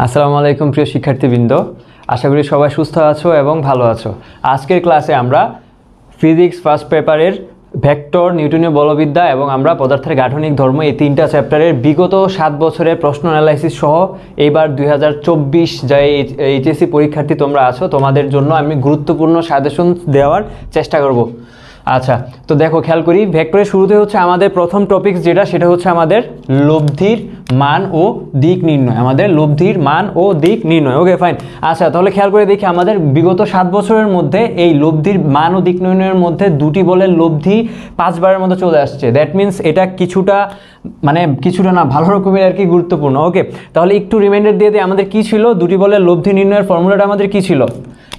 আসসালামু আলাইকুম প্রিয় শিক্ষার্থীবৃন্দ, আশা করি সবাই সুস্থ আছো এবং ভালো আছো। আজকের ক্লাসে আমরা ফিজিক্স ফার্স্ট পেপারের ভেক্টর, নিউটনীয় বলবিদ্যা এবং আমরা পদার্থের গাঠনিক ধর্ম এই তিনটা চ্যাপ্টারের বিগত 7 বছরের প্রশ্ন অ্যানালাইসিস সহ এইবার 2024 যা এইচএসসি পরীক্ষার্থী তোমরা আছো, তোমাদের জন্য আমি গুরুত্বপূর্ণ সাজেশন দেওয়ার চেষ্টা করব। আচ্ছা, তো দেখো খেয়াল করি, ভেক্টরের শুরুতে হচ্ছে আমাদের প্রথম টপিক সেটা হচ্ছে আমাদের লব্ধির মান ও দিক নির্ণয়। আমাদের লব্ধির মান ও দিক নির্ণয়। Okay fine. আচ্ছা, তাহলে খেয়াল করে দেখি আমাদের বিগত 7 বছরের মধ্যে এই লব্ধির মান ও দিক নির্ণয়ের মধ্যে দুটি বলের লব্ধি 5 বারের মধ্যে চলে আসছে। দ্যাট মিনস এটা কিছুটা না, ভালো রকমের আর কি গুরুত্বপূর্ণ। ওকে, তাহলে একটু রিমাইন্ডার দিয়ে দিই, আমাদের কি ছিল দুটি বলের লব্ধি নির্ণয়ের ফর্মুলাটা আমাদের কি ছিল?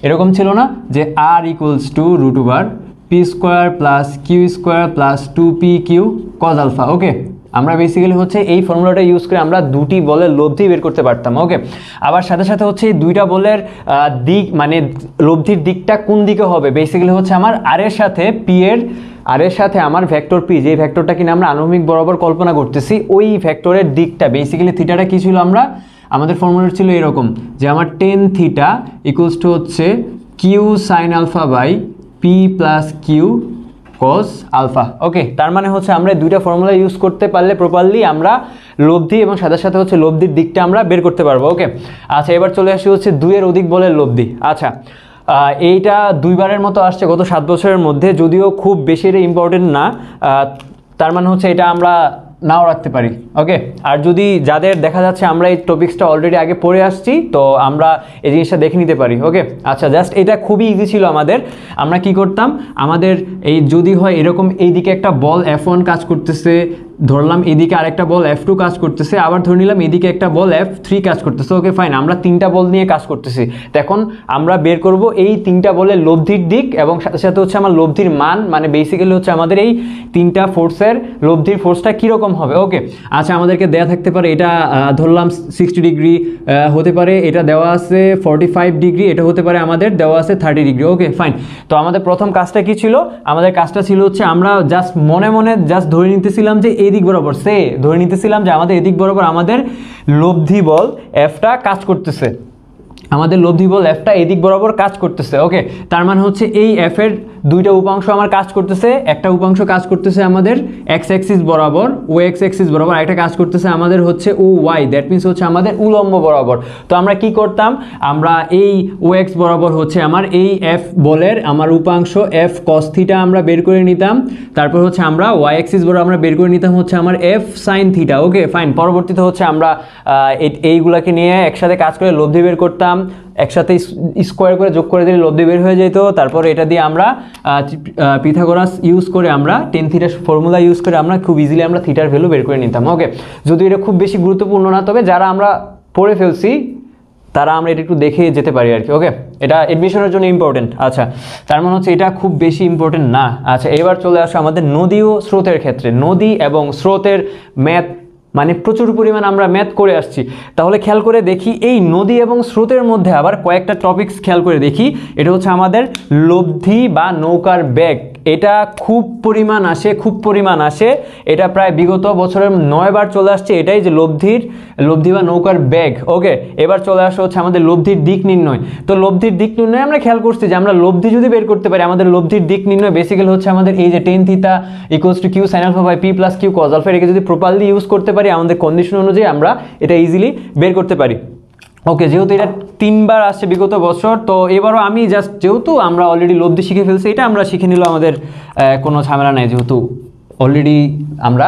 এরকম ছিল না যে r equals to root over P square plus Q square plus 2p/q cos alpha. Okay, আমরা বেসিক্যালি হচ্ছে এই ফর্মুলাটা ইউজ করে আমরা দুটি বলের লব্ধি বের করতে পারতাম। ওকে, আবার সাথে সাথে হচ্ছে এই দুইটা বলের দিক লব্ধির দিকটা কোন দিকে হবে, বেসিক্যালি হচ্ছে আমার আর এর সাথে আমার ভেক্টর পি, যে ভেক্টরটা কিনা আমরা আনুভূমিক বরাবর কল্পনা করতেছি, ওই ভেক্টরের দিকটা বেসিক্যালি থিটাটা কি ছিল, আমাদের ফর্মুলা ছিল এরকম যে আমার টেন থিটা ইকুয়ালস টু হচ্ছে Q sine alpha by P plus Q cos alpha. Okay, তার মানে হচ্ছে আমরা দুইটা ফর্মুলা ইউজ করতে পারলে প্রপারলি আমরা লব্ধি এবং সাথে সাথে হচ্ছে লব্ধির দিকটা আমরা বের করতে পারবো। ওকে, আচ্ছা, এবার চলে আসি হচ্ছে 2 এর অধিক বলের লব্ধি। আচ্ছা, এইটা 2 বারের মতো আসছে গত 7 বছরের মধ্যে, যদিও খুব বেশি ইম্পর্টেন্ট না, তার মানে হচ্ছে এটা আমরা নাও রাখতে পারি। ওকে, আর যদি যাদের দেখা যাচ্ছে আমরা এই টপিক্সটা অলরেডি আগে পড়ে আসছি, তো আমরা এই জিনিসটা দেখে নিতে পারি। ওকে, আচ্ছা, জাস্ট এটা খুবই ইজি ছিল আমাদের। আমরা কি করতাম, আমাদের এই যদি হয় এরকম এইদিকে একটা বল F1 কাজ করতেছে, ধরলাম এদিকে আরেকটা বল F2 কাজ করতেছে, আবার ধরে নিলাম এদিকে একটা বল F3 কাজ করতেছে। ওকে ফাইন, আমরা 3টা বল নিয়ে কাজ করতেছি। এখন আমরা বের করব এই 3টা বলের লব্ধির দিক এবং সাথে সাথে হচ্ছে আমার লব্ধির মান, মানে বেসিক্যালি হচ্ছে আমাদের এই 3টা ফোর্সের লব্ধির ফোর্সটা কীরকম হবে। ওকে, আচ্ছা, আমাদেরকে দেয়া থাকতে পারে এটা ধরলাম 60 ডিগ্রি হতে পারে, এটা দেওয়া আছে 45 ডিগ্রি, এটা হতে পারে আমাদের দেওয়া আছে 30 ডিগ্রি। ওকে ফাইন, তো আমাদের প্রথম কাজটা কি ছিল? আমাদের কাজটা ছিল হচ্ছে আমরা জাস্ট মনে মনে ধরে নিতেছিলাম যে এদিক বরাবর ধরে নিতেছিলাম যে আমাদের এদিক বরাবর আমাদের লব্ধি বল Fটা কাজ করতেছে, আমাদের লব্ধি বল Fটা এদিক বরাবর কাজ করতেছে। ওকে, তার মানে হচ্ছে এই F এর দুইটা উপাংশ আমার কাজ করতেছে, একটা উপাংশ কাজ করতেছে আমাদের এক্স অ্যাক্সিস বরাবর, ও এক্স অ্যাক্সিস বরাবর, একটা কাজ করতেছে আমাদের হচ্ছে ও ওয়াই, দ্যাট মিনস হচ্ছে আমাদের উলম্ব বরাবর। তো আমরা কি করতাম, আমরা এই ও এক্স বরাবর হচ্ছে আমার এই F বলের আমার উপাংশ F cos থিটা আমরা বের করে নিতাম, তারপর হচ্ছে আমরা ওয়াই অ্যাক্সিস বরাবর আমরা বের করে নিতাম হচ্ছে আমার F sin theta. Okay fine, পরবর্তীতে হচ্ছে আমরা এইগুলাকে নিয়ে একসাথে কাজ করে লব্ধি বের করতাম, একসাথে স্কোয়ার করে যোগ করে দিলে লব্ধি বের হয়ে যেত। তারপর এটা দিয়ে আমরা পিথাগোরাস ইউজ করে আমরা টেন থিটার ফর্মুলা ইউজ করে আমরা খুব ইজিলি আমরা থিটার ভ্যালু বের করে নিতাম। ওকে, যদি এটা খুব বেশি গুরুত্বপূর্ণ না, তবে যারা আমরা পড়ে ফেলছি তারা আমরা এটা একটু দেখে যেতে পারি আর কি। ওকে, এটা এডমিশনের জন্য ইম্পর্টেন্ট। আচ্ছা, তার মানে হচ্ছে এটা খুব বেশি ইম্পর্টেন্ট না। আচ্ছা, এবার চলে আসো আমাদের নদী ও স্রোতের ক্ষেত্রে। নদী এবং স্রোতের ম্যাথ প্রচুর পরিমাণ আমরা ম্যাথ করে আসছি। তাহলে খেয়াল করে দেখি এই নদী এবং স্রোতের মধ্যে আবার কয়েকটা টপিকস খেয়াল করে দেখি। এটা হচ্ছে আমাদের লব্ধি বা নৌকার বেগ। এটা খুব পরিমাণ আসে, এটা প্রায় বিগত বছরের 9 বার চলে আসছে এটাই, যে লব্ধি বা নৌকার বেগ। ওকে, এবার চলে আসা হচ্ছে আমাদের লব্ধির দিক নির্ণয়। তো লব্ধির দিক নির্ণয় আমরা খেয়াল করছি যে আমরা লব্ধি যদি বের করতে পারি, আমাদের লব্ধির দিক নির্ণয় বেসিক্যালি হচ্ছে আমাদের এই যে tan theta equals to Q sine alpha by P plus Q cos alpha, এটাকে যদি প্রপারলি ইউজ করতে পারি আমাদের কন্ডিশন অনুযায়ী আমরা এটা ইজিলি বের করতে পারি। ওকে, যেহেতু এটা 3 বার আসছে বিগত বছর, তো এবারও আমি জাস্ট যেহেতু আমরা অলরেডি লব্ধি শিখে ফেলছি, এটা আমরা শিখে নিল, আমাদের কোনো ঝামেলা নাই, যেহেতু অলরেডি আমরা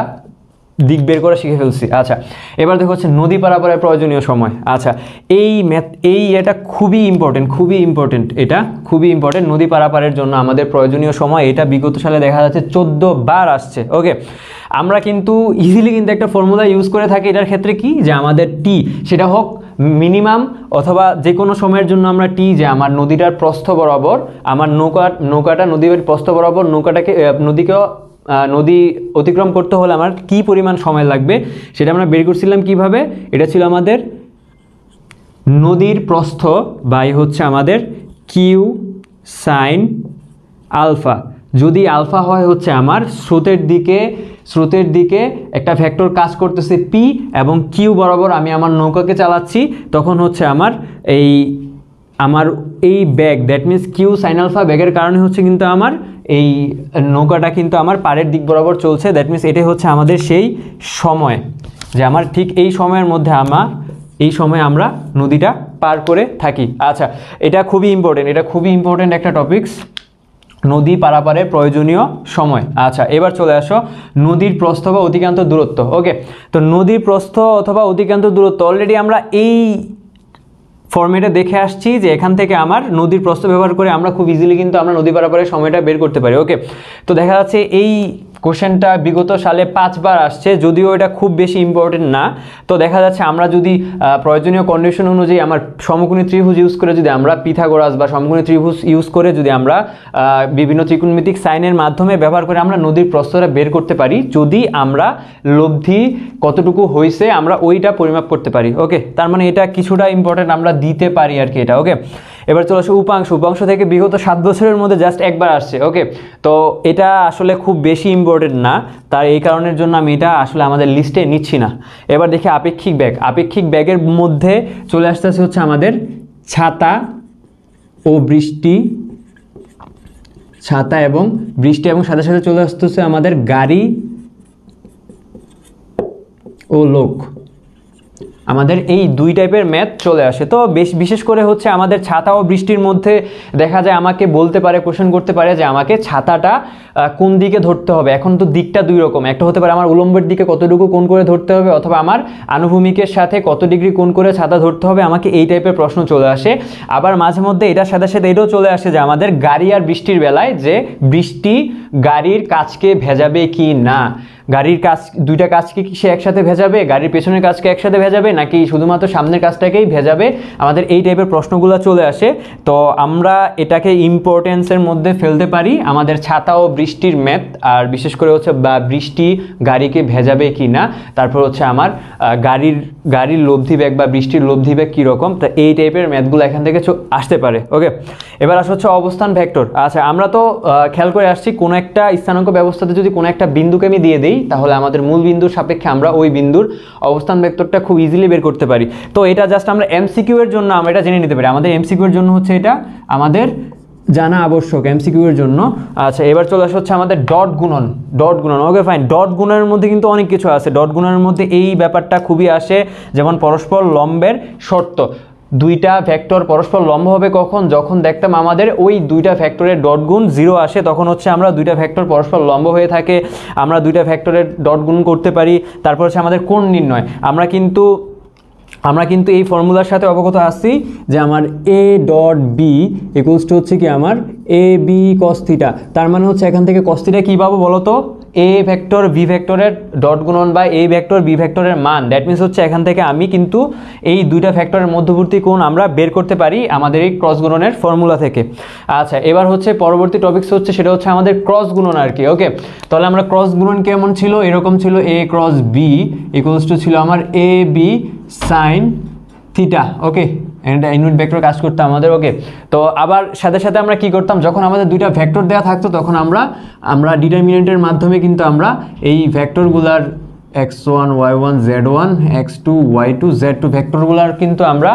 দিক বের করে শিখে ফেলছি। আচ্ছা, এবার দেখো হচ্ছে নদী পারাপারের প্রয়োজনীয় সময়। আচ্ছা, এটা খুবই ইম্পর্টেন্ট, এটা খুবই ইম্পর্টেন্ট। নদী পারাপারের জন্য আমাদের প্রয়োজনীয় সময় এটা বিগত সালে দেখা যাচ্ছে 14 বার আসছে। ওকে, আমরা কিন্তু ইজিলি একটা ফর্মুলা ইউজ করে থাকি এটার ক্ষেত্রে, কি যে আমাদের টি, সেটা হোক মিনিমাম অথবা যে কোনো সময়ের জন্য আমরা টি, যে আমার নদীটার প্রস্থ বরাবর, আমার নৌকাটা নদীর প্রস্থ বরাবর নদী অতিক্রম করতে হলে আমার কি পরিমাণ সময় লাগবে সেটা আমরা বের করছিলাম কিভাবে। এটা ছিল আমাদের নদীর প্রস্থ বাই হচ্ছে আমাদের কিউ সাইন আলফা যদি আলফা হয় হচ্ছে আমার স্রোতের দিকে একটা ভেক্টর কাজ করতেছে পি এবং কিউ বরাবর আমি আমার নৌকাকে চালাচ্ছি, তখন হচ্ছে আমার এই bag, that means Q sine alpha ব্যাগের কারণে হচ্ছে কিন্তু আমার এই নৌকাটা কিন্তু আমার পাড়ের দিক বরাবর চলছে। দ্যাট মিনস এটাই হচ্ছে আমাদের সেই সময়, যে আমার ঠিক এই সময়ের মধ্যে আমরা নদীটা পার করে থাকি। আচ্ছা, এটা খুবই ইম্পর্টেন্ট একটা টপিকস, নদী পারাপারের প্রয়োজনীয় সময়। আচ্ছা, এবার চলে আসো নদীর প্রস্থ বা অতিক্রান্ত দূরত্ব। ওকে, তো নদীর প্রস্থ অথবা অতিক্রান্ত দূরত্ব অলরেডি আমরা এই ফর্মেটে দেখে আসছি যে এখান থেকে আমার নদীর প্রস্থ ব্যবহার করে আমরা খুব ইজিলি কিন্তু আমরা নদী পারাপারের সময়টা বের করতে পারি। ওকে, তো দেখা যাচ্ছে এই কোশ্চেনটা বিগত সালে 5 বার আসছে, যদিও এটা খুব বেশি ইম্পর্টেন্ট না। তো দেখা যাচ্ছে আমরা যদি প্রয়োজনীয় কন্ডিশন অনুযায়ী আমার সমকোণী ত্রিভুজ ইউজ করে যদি আমরা পিথাগোরাস বা সমকোণী ত্রিভুজ ইউজ করে যদি আমরা বিভিন্ন ত্রিকোণমিতিক সাইনের মাধ্যমে ব্যবহার করে আমরা নদীর প্রস্থটা বের করতে পারি, যদি আমরা লব্ধি কতটুকু হয়েছে আমরা ওইটা পরিমাপ করতে পারি। ওকে, তার মানে এটা কিছুটা ইম্পর্টেন্ট আমরা দিতে পারি আর কি এটা। ওকে, এবার চলে আসো উপাংশ থেকে বিগত 7 বছরের মধ্যে জাস্ট একবার আসছে। ওকে, তো এটা আসলে খুব বেশি ইম্পর্টেন্ট না, তার এই কারণের জন্য আমি এটা আসলে আমাদের লিস্টে নিচ্ছি না। এবার দেখি আপেক্ষিক ব্যাগের মধ্যে চলে আসতেছে হচ্ছে আমাদের ছাতা এবং বৃষ্টি, এবং সাথে সাথে চলে আসতেছে আমাদের গাড়ি ও লোক। আমাদের এই 2 টাইপের ম্যাথ চলে আসে। তো বিশেষ করে হচ্ছে আমাদের ছাতা ও বৃষ্টির মধ্যে দেখা যায় আমাকে বলতে পারে, কোশ্চেন করতে পারে যে আমাকে ছাতাটা কোন দিকে ধরতে হবে। এখন তো দিকটা 2 রকম, একটা হতে পারে আমার উলম্বের দিকে কতটুকু কোণ করে ধরতে হবে, অথবা আমার আনুভূমিকের সাথে কত ডিগ্রি কোণ করে ছাতা ধরতে হবে, আমাকে এই টাইপের প্রশ্ন চলে আসে। আবার মাঝে মধ্যে এটার সাথে সাথে এটাও চলে আসে যে আমাদের গাড়ি আর বৃষ্টির বেলায় যে বৃষ্টি গাড়ির কাজকে ভেজাবে কি না, গাড়ির কাজ 2টা কাজকে কি সে একসাথে ভেজাবে, গাড়ির পেছনের কাজকে একসাথে ভেজাবে, নাকি শুধুমাত্র সামনের কাজটাকেই ভেজাবে, আমাদের এই টাইপের প্রশ্নগুলো চলে আসে। তো আমরা এটাকে ইম্পর্টেন্সের মধ্যে ফেলতে পারি আমাদের ছাতা ও বৃষ্টির ম্যাথ, আর বিশেষ করে হচ্ছে বৃষ্টি গাড়িকে ভেজাবে কি না, তারপর হচ্ছে আমার গাড়ির লব্ধি ব্যাগ বা বৃষ্টির লব্ধি ব্যাগ কীরকম, তো এই টাইপের ম্যাথগুলো এখান থেকে আসতে পারে। ওকে, এবার আসা হচ্ছে অবস্থান ভেক্টর। আচ্ছা, আমরা তো খেয়াল করে আসছি কোনো একটা স্থানাঙ্ক ব্যবস্থাতে যদি কোনো একটা বিন্দুকে আমি দিয়ে দিই, তাহলে আমাদের মূল বিন্দুর সাপেক্ষে আমরা ওই বিন্দুর অবস্থান ভেক্টরটা খুব ইজিলি বের করতে পারি। তো এটা জাস্ট আমরা এমসিকিউ এর জন্য আমরা এটা জেনে নিতে পারি, আমাদের এমসিকিউ এর জন্য হচ্ছে এটা আমাদের জানা আবশ্যক এমসিকিউ এর জন্য। আচ্ছা, এবার চলে আসা হচ্ছে আমাদের ডট গুণন। ওকে ফাইন, ডট গুণনের মধ্যে কিন্তু অনেক কিছু আছে। ডট গুণনের মধ্যে এই ব্যাপারটা খুবই আসে, যেমন পরস্পর লম্বের শর্ত। 2টা ভেক্টর পরস্পর লম্ব হবে কখন, যখন দেখতাম আমাদের ওই 2টা ভেক্টরের ডট গুণ 0 আসে, তখন হচ্ছে আমরা 2টা ভেক্টর পরস্পর লম্ব হয়ে থাকে, আমরা 2টা ভেক্টরের ডট গুণ করতে পারি। তারপর হচ্ছে আমাদের কোণ নির্ণয়, আমরা কিন্তু এই ফর্মুলার সাথে অবগত আছি যে আমার A dot B equals to হচ্ছে কি আমার এ বি কস থিটা। তার মানে হচ্ছে এখান থেকে কস থিটা কী পাবো বলো তো, এ ভেক্টর বি ভেক্টরের ডট গুণন বা এ ভেক্টর বি ভেক্টরের মান। দ্যাট মিনস হচ্ছে এখান থেকে আমি কিন্তু এই 2টা ভেক্টরের মধ্যবর্তী কোণ আমরা বের করতে পারি আমাদের এই ক্রস গুণনের ফর্মুলা থেকে। আচ্ছা, এবার হচ্ছে পরবর্তী টপিকস হচ্ছে সেটা হচ্ছে আমাদের ক্রস গুণন আর কি। ওকে, তাহলে আমরা ক্রস গুণন কেমন ছিল, এরকম ছিল এ ক্রস বি ইকুয়ালস টু ছিল আমার এ বি সাইন থিটা। ওকে, এটা ইউনিট ভেক্টর কাজ করতে আমাদের। ওকে, তো আবার সাথে সাথে আমরা কি করতাম, যখন আমাদের 2টা ভেক্টর দেওয়া থাকতো তখন আমরা ডিটারমিনেন্টের মাধ্যমে কিন্তু আমরা এই ভেক্টরগুলার x1 y1 z1 x2 y2 z2 ভেক্টরগুলার কিন্তু আমরা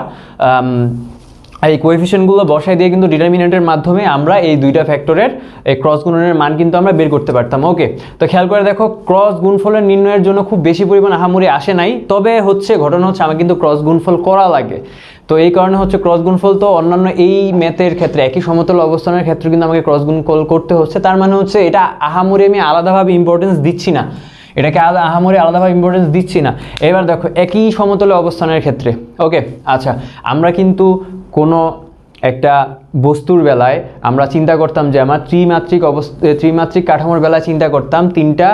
এই কোএফিশিয়েন্টগুলো বসাই দিয়ে কিন্তু ডিটারমিনেন্টের মাধ্যমে আমরা এই 2টা ভেক্টরের এই ক্রস গুণনের মান কিন্তু আমরা বের করতে পারতাম। ওকে, তো খেয়াল করে দেখো, ক্রস গুণফলের নির্ণয়ের জন্য খুব বেশি পরিমাণ আহামরি আসে নাই, তবে হচ্ছে ঘটনা হচ্ছে আমার কিন্তু ক্রস গুণফল করা লাগে। তো এই কারণে হচ্ছে ক্রস গুণফল তো অন্যান্য এই ম্যাথের ক্ষেত্রে একই সমতল অবস্থানের ক্ষেত্রে কিন্তু আমাকে ক্রস গুণফল করতে হচ্ছে। তার মানে হচ্ছে এটা আহামরি আমি আলাদাভাবে ইম্পর্টেন্স দিচ্ছি না, এটাকে আহামরি আলাদাভাবে ইম্পর্টেন্স দিচ্ছি না। এবার দেখো একই সমতলে অবস্থানের ক্ষেত্রে। ওকে, আচ্ছা, আমরা কিন্তু একটা বস্তুর বেলায় আমরা চিন্তা করতাম যে আমার ত্রিমাত্রিক কাঠামোর বেলায় চিন্তা করতাম 3টা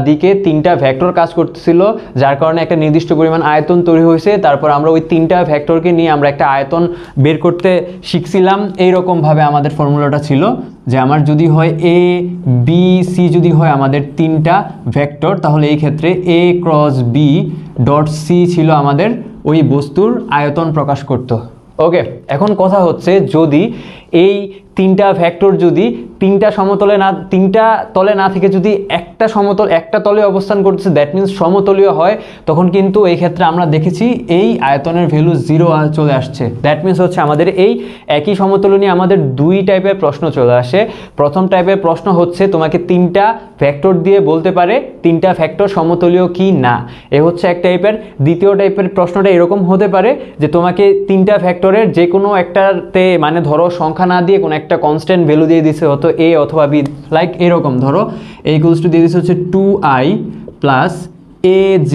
দিকে 3টা ভেক্টর কাজ করতেছিল, যার কারণে একটা নির্দিষ্ট পরিমাণ আয়তন তৈরি হয়েছে। তারপর আমরা ওই 3টা ভেক্টরকে নিয়ে আমরা একটা আয়তন বের করতে শিখছিলাম। এইরকমভাবে আমাদের ফর্মুলাটা ছিল যে আমার যদি হয় এ বি সি যদি হয় আমাদের 3টা ভেক্টর, তাহলে এই ক্ষেত্রে এ ক্রস বি ডট সি ছিল আমাদের ওই বস্তুর আয়তন প্রকাশ করত। ওকে, এখন কথা হচ্ছে যদি এই তিনটা ভেক্টর যদি তিনটা তলে না থেকে যদি একটা তলে অবস্থান করতেছে, দ্যাট মিনস সমতলীয় হয়, তখন কিন্তু এই ক্ষেত্রে আমরা দেখেছি এই আয়তনের ভ্যালু 0 চলে আসছে। দ্যাট মিনস হচ্ছে আমাদের এই একই সমতল নিয়ে আমাদের দুই টাইপের প্রশ্ন চলে আসে। প্রথম টাইপের প্রশ্ন হচ্ছে তোমাকে তিনটা ভেক্টর দিয়ে বলতে পারে তিনটা ভেক্টর সমতলীয় কি না, এ হচ্ছে এক টাইপের। দ্বিতীয় টাইপের প্রশ্নটা এরকম হতে পারে যে তোমাকে তিনটা ভেক্টরের যে কোনো একটাতে মানে ধরো সংখ্যা না দিয়ে কোনো একটা কনস্ট্যান্ট ভ্যালু দিয়ে দিছে, হতো a অথবা b, লাইক এরকম ধরো a ইকুয়ালস টু দিয়ে দিছে হচ্ছে 2i plus aj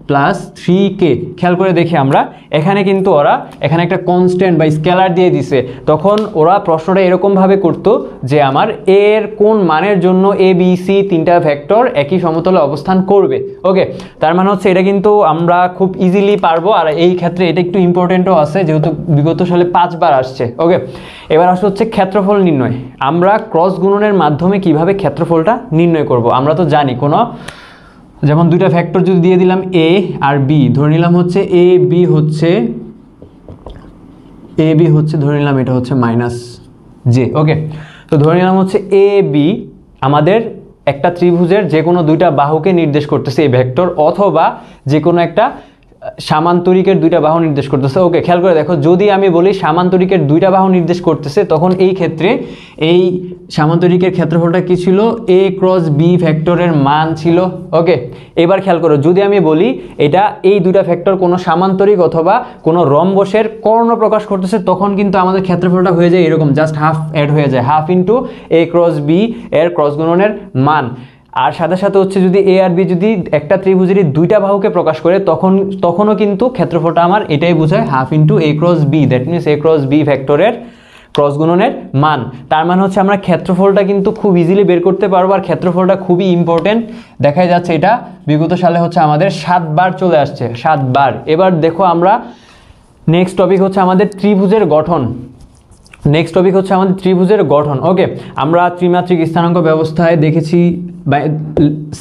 plus 3k। খেয়াল করে দেখি আমরা এখানে কিন্তু ওরা এখানে একটা কনস্ট্যান্ট বা স্কেলার দিয়ে দিছে, তখন ওরা প্রশ্নটা এরকমভাবে করতো যে আমার a এর কোন মানের জন্য a b c তিনটা ভেক্টর একই সমতলে অবস্থান করবে। ওকে, তার মানে হচ্ছে এটা কিন্তু আমরা খুব ইজিলি পারবো। আর এই ক্ষেত্রে এটা একটু ইম্পর্টেন্টও আছে যেহেতু বিগত সালে 5 বার আসছে। ওকে, এবার আসলে হচ্ছে ক্ষেত্রফল নির্ণয়। আমরা ক্রস গুণনের মাধ্যমে কিভাবে ক্ষেত্রফলটা নির্ণয় করব। আমরা তো জানি কোনো যেমন দুইটা ভেক্টর যদি দিয়ে দিলাম a আর b, ধরে নিলাম হচ্ছে a b হচ্ছে ধরে নিলাম এটা হচ্ছে -j। ওকে, তো ধরে নিলাম হচ্ছে a b আমাদের একটা ত্রিভুজের যে কোনো দুইটা বাহুকে নির্দেশ করতেছে এই ভেক্টর, অথবা যে কোনো একটা সামান্তরিকের দুইটা বাহু নির্দেশ করতেছে। ওকে, খেয়াল করে দেখো, যদি আমি বলি সামান্তরিকের দুইটা বাহু নির্দেশ করতেছে, তখন এই ক্ষেত্রে এই সামান্তরিকের ক্ষেত্রফলটা কি ছিল, a ক্রস b ভেক্টরের মান ছিল। ওকে, এবার খেয়াল করো, যদি আমি বলি এটা এই দুইটা ভেক্টর কোনো সামান্তরিক অথবা কোনো রম্বসের কর্ণ প্রকাশ করতেছে, তখন কিন্তু আমাদের ক্ষেত্রফলটা হয়ে যায় এরকম, জাস্ট হাফ অ্যাড হয়ে যায়, half into a cross b এর ক্রস গুণনের মান। আর সাথে সাথে হচ্ছে যদি a আর b যদি একটা ত্রিভুজেরই দুইটা বাহুকে প্রকাশ করে, তখনও কিন্তু ক্ষেত্রফলটা আমার এটাই বোঝায়, half into a cross b, that means a cross b ভেক্টরের ক্রস গুণনের মান। তার মানে হচ্ছে আমরা ক্ষেত্রফলটা কিন্তু খুব ইজিলি বের করতে পারবো। আর ক্ষেত্রফলটা খুবই ইম্পর্টেন্ট, দেখাই যাচ্ছে এটা বিগত সালে হচ্ছে আমাদের 7 বার চলে আসছে, 7 বার। এবার দেখো আমরা নেক্সট টপিক হচ্ছে আমাদের ত্রিভুজের গঠন। ওকে, আমরা ত্রিমাত্রিক স্থানাঙ্ক ব্যবস্থায় দেখেছি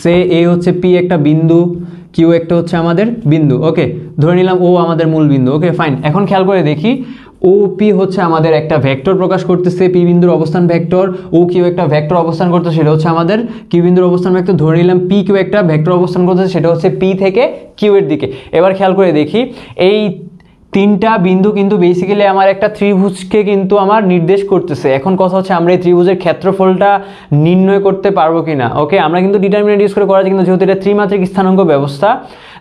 সে এ হচ্ছে পি একটা বিন্দু, কিউ একটা হচ্ছে আমাদের বিন্দু। ওকে, ধরে নিলাম ও আমাদের মূল বিন্দু। ওকে ফাইন, এখন খেয়াল করে দেখি ও পি হচ্ছে আমাদের একটা ভেক্টর প্রকাশ করতেছে, পি বিন্দুর অবস্থান ভেক্টর, ও কিউ একটা ভেক্টর অবস্থান করতেছে, সেটা হচ্ছে আমাদের কিউ বিন্দুর অবস্থান ভেক্টর। ধরে নিলাম পি কিউ একটা ভেক্টর অবস্থান করতেছে, সেটা হচ্ছে পি থেকে কিউ এর দিকে। এবার খেয়াল করে দেখি এই তিনটা বিন্দু কিন্তু বেসিক্যালি আমার একটা ত্রিভুজকে কিন্তু আমার নির্দেশ করতেছে। এখন কথা হচ্ছে আমরা এই ত্রিভুজের ক্ষেত্রফলটা নির্ণয় করতে পারবো কিনা। ওকে, আমরা কিন্তু ডিটারমিনেন্ট ইউজ করে করা যায়, কিন্তু যেহেতু এটা ত্রিমাত্রিক স্থানাঙ্ক ব্যবস্থা,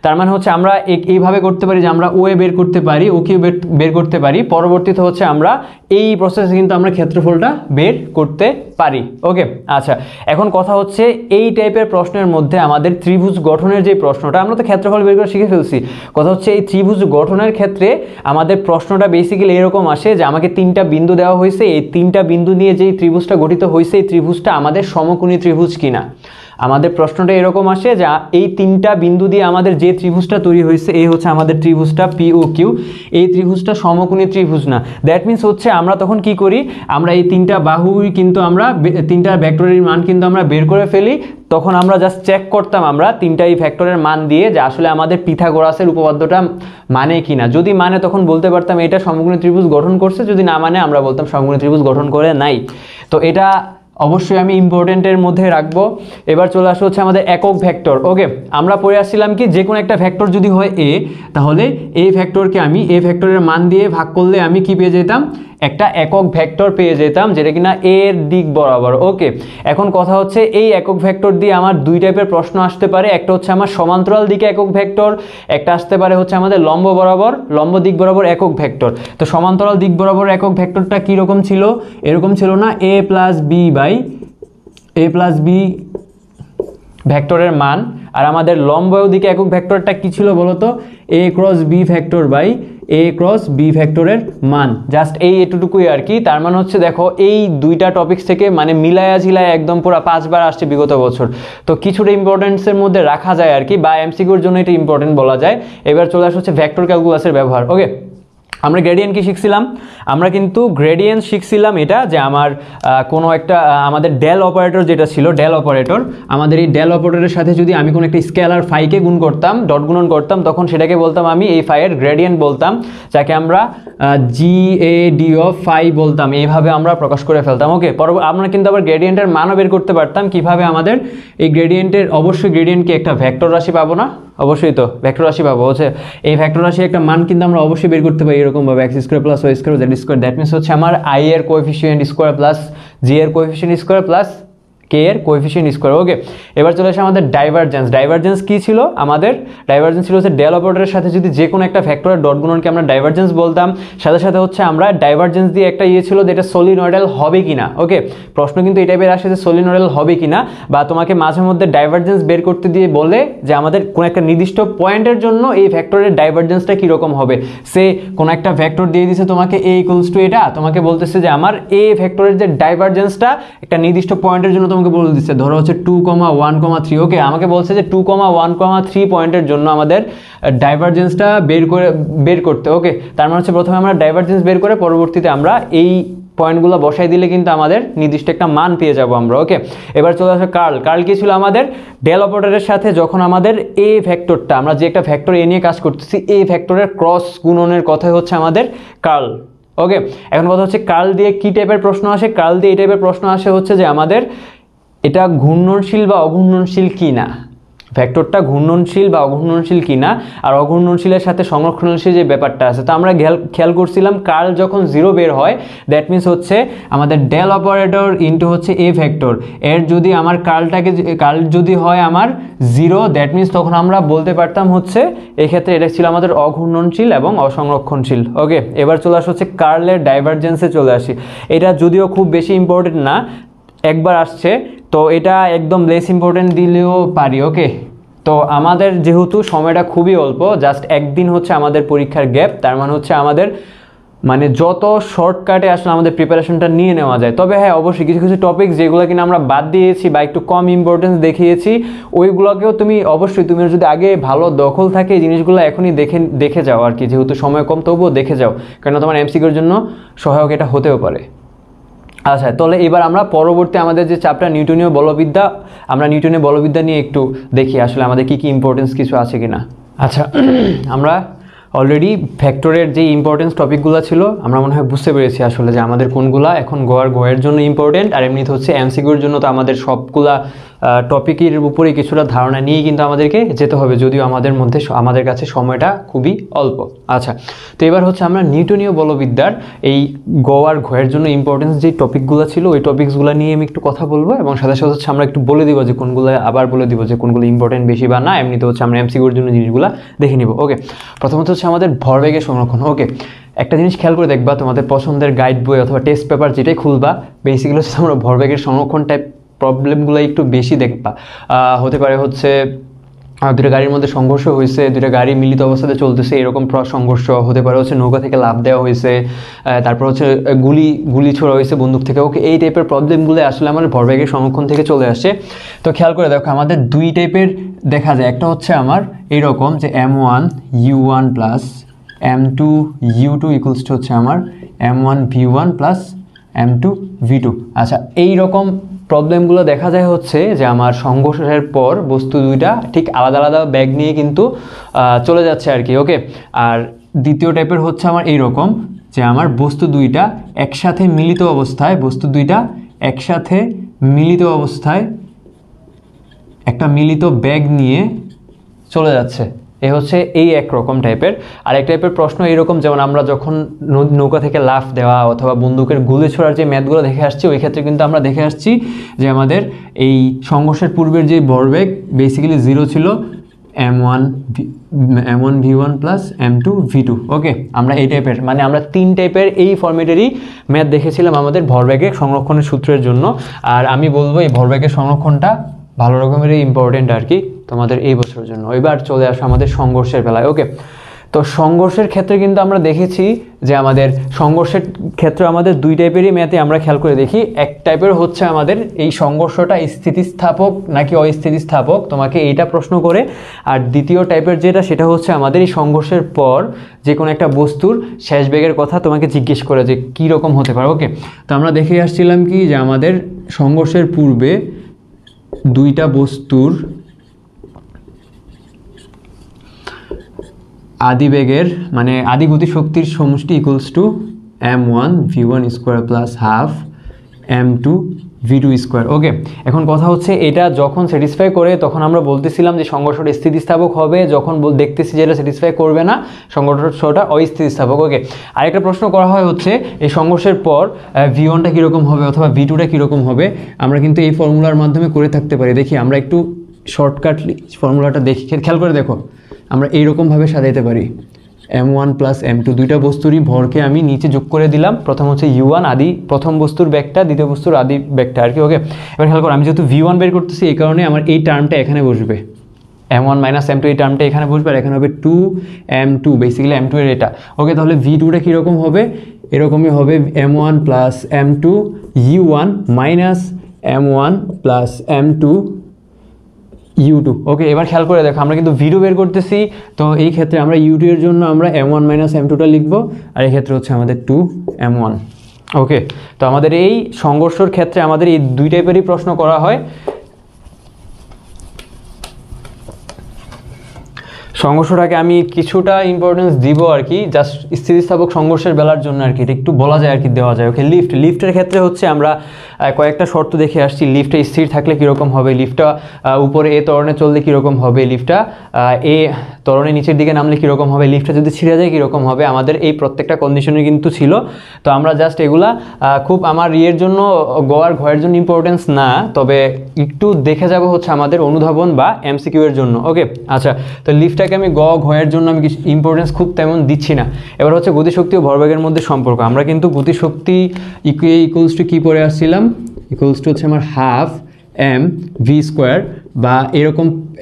তার মানে হচ্ছে আমরা এইভাবে করতে পারি যে আমরা ও এ বের করতে পারি, ও কিউ বের করতে পারি, পরবর্তীতে হচ্ছে আমরা এই প্রসেসে কিন্তু আমরা ক্ষেত্রফলটা বের করতে পারি। ওকে, আচ্ছা, এখন কথা হচ্ছে এই টাইপের প্রশ্নের মধ্যে আমাদের ত্রিভুজ গঠনের যে প্রশ্নটা, আমরা তো ক্ষেত্রফল বের করে শিখে ফেলছি, কথা হচ্ছে এই ত্রিভুজ গঠনের ক্ষেত্রে আমাদের প্রশ্নটা বেসিক্যালি এরকম আসে যে আমাকে তিনটা বিন্দু দেওয়া হয়েছে, এই তিনটা বিন্দু নিয়ে যেই ত্রিভুজটা গঠিত হয়েছে এই ত্রিভুজটা আমাদের সমকোণী ত্রিভুজ কিনা। আমাদের প্রশ্নটা এরকম আসে যে এই তিনটা বিন্দু দিয়ে আমাদের যে ত্রিভুজটা তৈরি হয়েছে, এই হচ্ছে আমাদের ত্রিভুজটা পি ও কিউ, এই ত্রিভুজটা সমকোণী ত্রিভুজ না। দ্যাট মিনস হচ্ছে আমরা তখন কি করি, আমরা এই তিনটা বাহুই কিন্তু আমরা তিনটা ভেক্টরের মান কিন্তু আমরা বের করে ফেলি। তখন আমরা জাস্ট চেক করতাম আমরা তিনটা এই ভেক্টরের মান দিয়ে যে আসলে আমাদের পিথাগোরাসের উপপাদ্যটা মানে কিনা। যদি মানে তখন বলতে পারতাম এটা সমকোণী ত্রিভুজ গঠন করছে, যদি না মানে আমরা বলতাম সমকোণী ত্রিভুজ গঠন করে নাই। তো এটা অবশ্যই আমি ইম্পর্টেন্টের মধ্যে রাখবো। এবার চলে আসা হচ্ছে আমাদের একক ভেক্টর। ওকে, আমরা পড়ে আসছিলাম কি যে কোনো একটা ভেক্টর যদি হয় এ, তাহলে এই ভেক্টরকে আমি এই ভেক্টরের মান দিয়ে ভাগ করলে আমি কি পেয়ে যেতাম, একটা একক ভেক্টর পেয়ে যেতাম, যেটা কিনা এর দিক বরাবর। ওকে, এখন কথা হচ্ছে এই একক ভেক্টর দিয়ে আমার দুই টাইপের প্রশ্ন আসতে পারে, একটা হচ্ছে আমার সমান্তরাল দিকে একক ভেক্টর, একটা আসতে পারে হচ্ছে আমাদের লম্ব দিক বরাবর একক ভেক্টর। তো সমান্তরাল দিক বরাবর একক ভেক্টরটা কীরকম ছিল, এরকম ছিল না, a প্লাস বি ভেক্টরের মান। আর আমাদের লম্ব দিকে একক ভেক্টরটা কি ছিল বলতো, a cross B vector by a cross B ভেক্টরের মান। জাস্ট এই এটুকুই আর কি। তার মানে হচ্ছে দেখো এই দুইটা টপিক্স থেকে মানে মিলায়া ঝিলায় একদম পুরো 5 বার আসছে বিগত বছর। তো কিছুটা ইম্পর্টেন্সের মধ্যে রাখা যায় আর কি, বা এমসিকিউর জন্য এটা ইম্পর্টেন্ট বলা যায়। এবার চলে আসা হচ্ছে ভেক্টর ক্যালকুলাসের ব্যবহার। ওকে, আমরা গ্রেডিয়েন্ট কি শিখছিলাম? আমরা কিন্তু গ্রেডিয়েন্ট শিখছিলাম এটা যে আমার কোনো একটা আমাদের ডেল অপারেটর যেটা ছিল, ডেল অপারেটর, আমাদের এই ডেল অপারেটরের সাথে যদি আমি কোনো একটা স্কেলার ফাইকে গুণ করতাম, ডট গুণন করতাম, তখন সেটাকে বলতাম আমি এই ফাইয়ের গ্রেডিয়েন্ট বলতাম, যাকে আমরা GAD অফ ফাই বলতাম। এইভাবে আমরা প্রকাশ করে ফেলতাম। ওকে, আমরা কিন্তু আবার গ্রেডিয়েন্টের মানও বের করতে পারতাম। কিভাবে? আমাদের এই গ্রেডিয়েন্টের অবশ্যই গ্রেডিয়েন্টকে একটা ভেক্টর রাশি পাবো না? অবশ্যই তো ভেক্টর রাশি পাবো। হচ্ছে এই ভেক্টর রাশির একটা মান কিন্তু আমরা অবশ্যই বের করতে পারি এরকমভাবে, X square plus Y square Z square. That means হচ্ছে আমার আই এর কোএফিসিয়েন্ট স্কোয়ার প্লাস জি এর কোএফিসিয়েন্ট স্কোয়ার প্লাস কে এর কোএফিসিয়েন্ট স্কোয়ার। ওকে, এবার চলে আসে আমাদের ডাইভারজেন্স। ডাইভারজেন্স কি ছিল আমাদের? ডাইভারজেন্স ছিল হচ্ছে ডেল অপারেটরের সাথে যদি যে কোনো একটা ফ্যাক্টরের ডট গুণনকে আমরা ডাইভারজেন্স বলতাম, সাথে সাথে হচ্ছে আমরা ডাইভারজেন্স দিয়ে একটা ছিল যেটা সলিনয়েডাল হবে কিনা। ওকে, প্রশ্ন কিন্তু এই টাইপের আসে যে সলিনয়েডাল হবে কিনা, বা তোমাকে মাঝে মধ্যে ডাইভারজেন্স বের করতে দিয়ে বলে যে আমাদের কোনো একটা নির্দিষ্ট পয়েন্টের জন্য এই ভেক্টরের ডাইভারজেন্সটা কীরকম হবে। সে কোনো একটা ভেক্টর দিয়ে দিছে তোমাকে a ইকুয়ালস টু এটা, তোমাকে বলতেছে যে আমার a ভেক্টরের যে ডাইভারজেন্সটা একটা নির্দিষ্ট পয়েন্টের জন্য তোমাকে বলে দিচ্ছে, ধরো হচ্ছে 2,1,3। ওকে, আমাকে বলছে যে 2,1,3 পয়েন্টের জন্য আমাদের ডাইভারজেন্সটা বের করতে। ওকে, তার মানে হচ্ছে প্রথমে আমরা ডাইভারজেন্স বের করে পরবর্তীতে আমরা এই পয়েন্টগুলো বসাই দিলে কিন্তু আমাদের নির্দিষ্ট একটা মান পেয়ে যাব আমরা। ওকে, এবার চলে আসে কার্ল। কার্ল কি ছিল আমাদের? ডেল অপারেটরের সাথে যখন আমাদের এ ভেক্টরটা, আমরা যে একটা ভেক্টর এ নিয়ে কাজ করতেছি, এই ভেক্টরের ক্রস গুণনের কথাই হচ্ছে আমাদের কার্ল। ওকে, এখন কথা হচ্ছে কার্ল দিয়ে কি টাইপের প্রশ্ন আসে? কার্ল দিয়ে এই টাইপের প্রশ্ন আসে হচ্ছে যে আমাদের এটা ঘূর্ণনশীল বা অঘূর্ণনশীল কি না, ভেক্টরটা ঘূর্ণনশীল বা অঘূর্ণনশীল কিনা, আর অঘূর্ণনশীলের সাথে সংরক্ষণশীল যে ব্যাপারটা আছে। তো আমরা খেয়াল করছিলাম কার্ল যখন 0 বের হয়, দ্যাট মিনস হচ্ছে আমাদের ডেল অপারেটর ইনটু হচ্ছে এ ভেক্টর এর যদি আমার কার্ল যদি হয় আমার 0, দ্যাট মিনস তখন আমরা বলতে পারতাম হচ্ছে এক্ষেত্রে এটা ছিল আমাদের অঘূর্ণনশীল এবং অসংরক্ষণশীল। ওকে, এবার চলে আসে হচ্ছে কার্লের ডাইভারজেন্সে চলে আসি। এটা যদিও খুব বেশি ইম্পর্টেন্ট না, একবার আসছে, তো এটা একদম লেস ইম্পর্টেন্ট দিলেও পারি। ওকে, তো আমাদের যেহেতু সময়টা খুবই অল্প, জাস্ট একদিন হচ্ছে আমাদের পরীক্ষার গ্যাপ, তার মানে হচ্ছে আমাদের মানে যত শর্টকাটে আসলে আমাদের প্রিপারেশনটা নিয়ে নেওয়া যায়। তবে হ্যাঁ, অবশ্যই কিছু কিছু টপিক যেগুলো কিনা আমরা বাদ দিয়েছি বা একটু কম ইম্পর্টেন্স দেখিয়েছি, ওইগুলোকেও তুমি অবশ্যই, তুমি যদি আগে ভালো দখল থাকে এই জিনিসগুলো এখনই দেখে যাও আর কি, যেহেতু সময় কম তবুও দেখে যাও, কারণ তোমার এমসিকিউর জন্য সহায়ক এটা হতেও পারে। আচ্ছা, তাহলে এবার আমরা পরবর্তী আমাদের যে চ্যাপ্টার নিউটনীয় বলবিদ্যা, আমরা নিউটনীয় বলবিদ্যা নিয়ে একটু দেখি আসলে আমাদের কি কি ইম্পর্টেন্স কিছু আছে কিনা। আচ্ছা, আমরা অলরেডি ভেক্টরের যে ইম্পর্টেন্স টপিকগুলো ছিল আমরা মনে হয় বুঝতে পেরেছি আসলে যে আমাদের কোনগুলা এখন গোয়ের জন্য ইম্পর্টেন্ট, আর এমনিতে হচ্ছে এমসিকিউর জন্য তো আমাদের সবগুলা টপিকের উপরে কিছুটা ধারণা নিয়ে কিন্তু আমাদেরকে যেতে হবে, যদিও আমাদের কাছে সময়টা খুবই অল্প। আচ্ছা, তো এবার হচ্ছে আমরা নিউটনীয় বলবিদ্যার এই ঘয়ের জন্য ইম্পর্টেন্স যে টপিকগুলো ছিল ওই টপিকসগুলো নিয়ে আমি একটু কথা বলবো, এবং সাথে সাথে হচ্ছে আমরা একটু বলে দিব যে কোনগুলো, আবার বলে দিব যে কোনগুলো ইম্পর্টেন্ট বেশি বা না। এমনিতে হচ্ছে আমরা এমসিকিউর জন্য জিনিসগুলো দেখে নিব। ওকে, প্রথমত হচ্ছে আমাদের ভরবেগের সংরক্ষণ। ওকে, একটা জিনিস খেয়াল করে দেখবা, তোমাদের পছন্দের গাইড বই অথবা টেস্ট পেপার যেটাই খুলবা, বেসিক্যালি হচ্ছে তোমরা ভরবেগের সংরক্ষণ টাইপ প্রবলেমগুলো একটু বেশি দেখবা। হতে পারে হচ্ছে দুটো গাড়ির মধ্যে সংঘর্ষ হয়েছে, দুটো গাড়ি মিলিত অবস্থাতে চলতেছে, এরকম সংঘর্ষ হতে পারে হচ্ছে নৌকা থেকে লাফ দেওয়া হয়েছে, তারপর হচ্ছে গুলি ছোড়া হয়েছে বন্দুক থেকে। ওকে, এই টাইপের প্রবলেমগুলো আসলে আমার ভরবেগের সংরক্ষণ থেকে চলে আসে। তো খেয়াল করে দেখো আমাদের দুই টাইপের দেখা যায়, একটা হচ্ছে আমার এইরকম যে m1u1 plus m2u2 equals to হচ্ছে আমার m1v1 প্লাস m2v2। আচ্ছা, এইরকম প্রবলেমগুলো দেখা যায় হচ্ছে যে আমার সংঘর্ষের পর বস্তু দুইটা ঠিক আলাদা আলাদা ব্যাগ নিয়ে কিন্তু চলে যাচ্ছে আর কি। ওকে, আর দ্বিতীয় টাইপের হচ্ছে আমার এইরকম যে আমার বস্তু দুইটা একসাথে মিলিত অবস্থায় একটা মিলিত ব্যাগ নিয়ে চলে যাচ্ছে। এ হচ্ছে এই একরকম টাইপের। আরেক টাইপের প্রশ্ন এইরকম, যেমন আমরা যখন নৌকা থেকে লাফ দেওয়া অথবা বন্দুকের গুলি ছোড়ার যে ম্যাথগুলো দেখে আসছি, ওই ক্ষেত্রে কিন্তু আমরা দেখে আসছি যে আমাদের এই সংঘর্ষের পূর্বের যে ভরবেগ বেসিক্যালি 0 ছিল, m1v1 প্লাস m2v2। ওকে, আমরা এই টাইপের মানে আমরা 3 টাইপের এই ফরম্যাটেরই ম্যাথ দেখেছিলাম আমাদের ভরবেগের সংরক্ষণের সূত্রের জন্য। আর আমি বলবো এই ভরবেগের সংরক্ষণটা ভালো রকমেরই ইম্পর্টেন্ট আর কি তোমাদের এই বছরের জন্য। এবার চলে আসো আমাদের সংঘর্ষের বেলায়। ওকে, তো সংঘর্ষের ক্ষেত্রে কিন্তু আমরা দেখেছি যে আমাদের সংঘর্ষের ক্ষেত্রে আমাদের দুই টাইপেরই ম্যাথে আমরা খেয়াল করে দেখি। এক টাইপের হচ্ছে আমাদের এই সংঘর্ষটা স্থিতিস্থাপক নাকি অস্থিতিস্থাপক, তোমাকে এইটা প্রশ্ন করে। আর দ্বিতীয় টাইপের যেটা, সেটা হচ্ছে আমাদের এই সংঘর্ষের পর যে কোনো একটা বস্তুর শেষ বেগের কথা তোমাকে জিজ্ঞেস করে যে কী রকম হতে পারে। ওকে, তো আমরা দেখে আসছিলাম কি যে আমাদের সংঘর্ষের পূর্বে দুইটা বস্তুর আদি বেগের মানে আদি গতি শক্তির সমষ্টি equals to m1 v1 square plus half m2 v2 square. Okay, এখন কথা হচ্ছে এটা যখন স্যাটিসফাই করে তখন আমরা বলতেছিলাম যে সংঘর্ষটা স্থিতিস্থাপক হবে, যখন দেখতেছি যে এটা স্যাটিসফাই করবে না সংঘর্ষটা অস্থিতিস্থাপক। ওকে, আরেকটা প্রশ্ন করা হয় হচ্ছে এই সংঘর্ষের পর v1টা কীরকম হবে অথবা v2টা কীরকম হবে, আমরা কিন্তু এই ফর্মুলার মাধ্যমে করে থাকতে পারি। দেখি আমরা একটু শর্টকাটলি ফর্মুলাটা দেখি, খেয়াল করে দেখো। আমরা এইরকমভাবে সাজাইতে পারি m1 প্লাস m2, দুইটা বস্তুরই ভরকে আমি নিচে যোগ করে দিলাম। প্রথম হচ্ছে u1 আদি প্রথম বস্তুর ব্যাগটা, দ্বিতীয় বস্তুর আদি ব্যাগটা আর কি। ওকে, এবার খেয়াল করো আমি যেহেতু v1 বের করতেছি এই কারণে আমার এই টার্মটা এখানে বসবে, m1 মাইনাস m2 এই টার্মটা এখানে বসবে, আর এখানে হবে 2m2, বেসিক্যালি m2 এর এটা। ওকে, তাহলে v2টা কীরকম হবে, এরকমই হবে m1 plus m2 u1 minus m1 plus m2 u2। ওকে, এবার খেয়াল করে দেখো আমরা কিন্তু v2 বের করতেছি, তো এই ক্ষেত্রে আমরা u2 এর জন্য আমরা m1 মাইনাস m2টা লিখবো, আর এই ক্ষেত্রে হচ্ছে আমাদের 2m1। ওকে, তো আমাদের এই সংঘর্ষের ক্ষেত্রে আমাদের এই দুই টাইপেরই প্রশ্ন করা হয়। সংঘর্ষটাকে আমি কিছুটা ইম্পর্টেন্স দিব আর কি, জাস্ট স্থিতিস্থাপক সংঘর্ষের বেলার জন্য আর কি, এটা একটু বলা যায় আর কি, দেওয়া যায়। ওকে, লিফটের ক্ষেত্রে হচ্ছে আমরা কয়েকটা শর্ত দেখে আসছি। লিফটে স্থির থাকলে কীরকম হবে, লিফটটা উপরে এ ত্বরণে চললে কীরকম হবে, লিফটটা এ ত্বরণে নিচের দিকে নামলে কীরকম হবে, লিফটটা যদি ছিঁড়ে যায় কীরকম হবে, আমাদের এই প্রত্যেকটা কন্ডিশনে কিন্তু ছিল। তো আমরা জাস্ট এগুলা খুব আমার ইয়ের জন্য আর ঘয়ের জন্য ইম্পর্টেন্স না, তবে একটু দেখে যাব হচ্ছে আমাদের অনুধাবন বা এমসিকিউ এর জন্য। ওকে, আচ্ছা, তো লিফটটাকে আমি ঘয়ের জন্য আমি ইম্পর্টেন্স খুব তেমন দিচ্ছি না। এবার হচ্ছে গতিশক্তি ও ভরবেগের মধ্যে সম্পর্ক। আমরা কিন্তু গতিশক্তি ইকুয়ালস টু কী পড়ে আসছিলাম, ইকুয়ালস টু হচ্ছে আমার হাফ m v স্কোয়ার, বা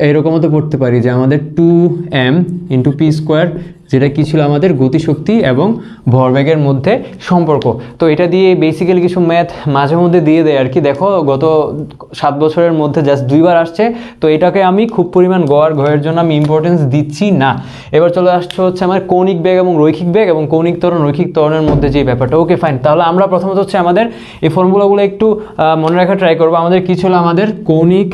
এরকমও তো পড়তে পারি যে আমাদের 2m ইন্টু পি স্কোয়ার, যেটা কি ছিল আমাদের গতিশক্তি এবং ভরবেগের মধ্যে সম্পর্ক। তো এটা দিয়ে বেসিক্যালি কিছু ম্যাথ মাঝে মধ্যে দিয়ে দেয় আর কি। দেখো গত 7 বছরের মধ্যে জাস্ট 2 বার আসছে, তো এটাকে আমি খুব পরিমাণ আর ঘয়ের জন্য আমি ইম্পর্টেন্স দিচ্ছি না। এবার চলে আসছে হচ্ছে আমার কৌণিক বেগ এবং রৈখিক বেগ এবং কৌণিক ত্বরণ রৈখিক ত্বরণের মধ্যে যে ব্যাপারটা। ওকে, ফাইন, তাহলে আমরা প্রথমত হচ্ছে আমাদের এই ফর্মুলাগুলো একটু মনে রাখা ট্রাই করবো। আমাদের কি ছিল, আমাদের কৌণিক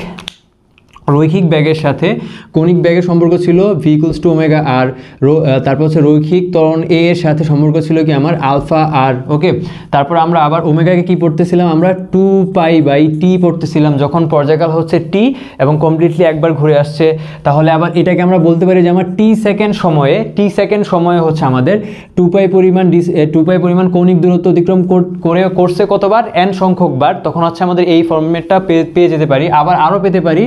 রৈখিক ব্যাগের সাথে কৌণিক ব্যাগের সম্পর্ক ছিল v ইকুয়ালস টু ওমেগা আর, তারপর হচ্ছে রৈখিক ত্বরণ এ এর সাথে সম্পর্ক ছিল কি আমার আলফা আর। ওকে, তারপর আমরা আবার ওমেগাকে কি পড়তেছিলাম, আমরা 2π/t পড়তেছিলাম যখন পর্যায়কাল হচ্ছে t এবং কমপ্লিটলি একবার ঘুরে আসছে। তাহলে আবার এটাকে আমরা বলতে পারি যে আমার t সেকেন্ড সময়ে হচ্ছে আমাদের 2π পরিমাণ কৌণিক দূরত্ব অতিক্রম করছে কতবার, n সংখ্যক বার, তখন হচ্ছে আমাদের এই ফর্মেটটা পেয়ে যেতে পারি। আরও পেতে পারি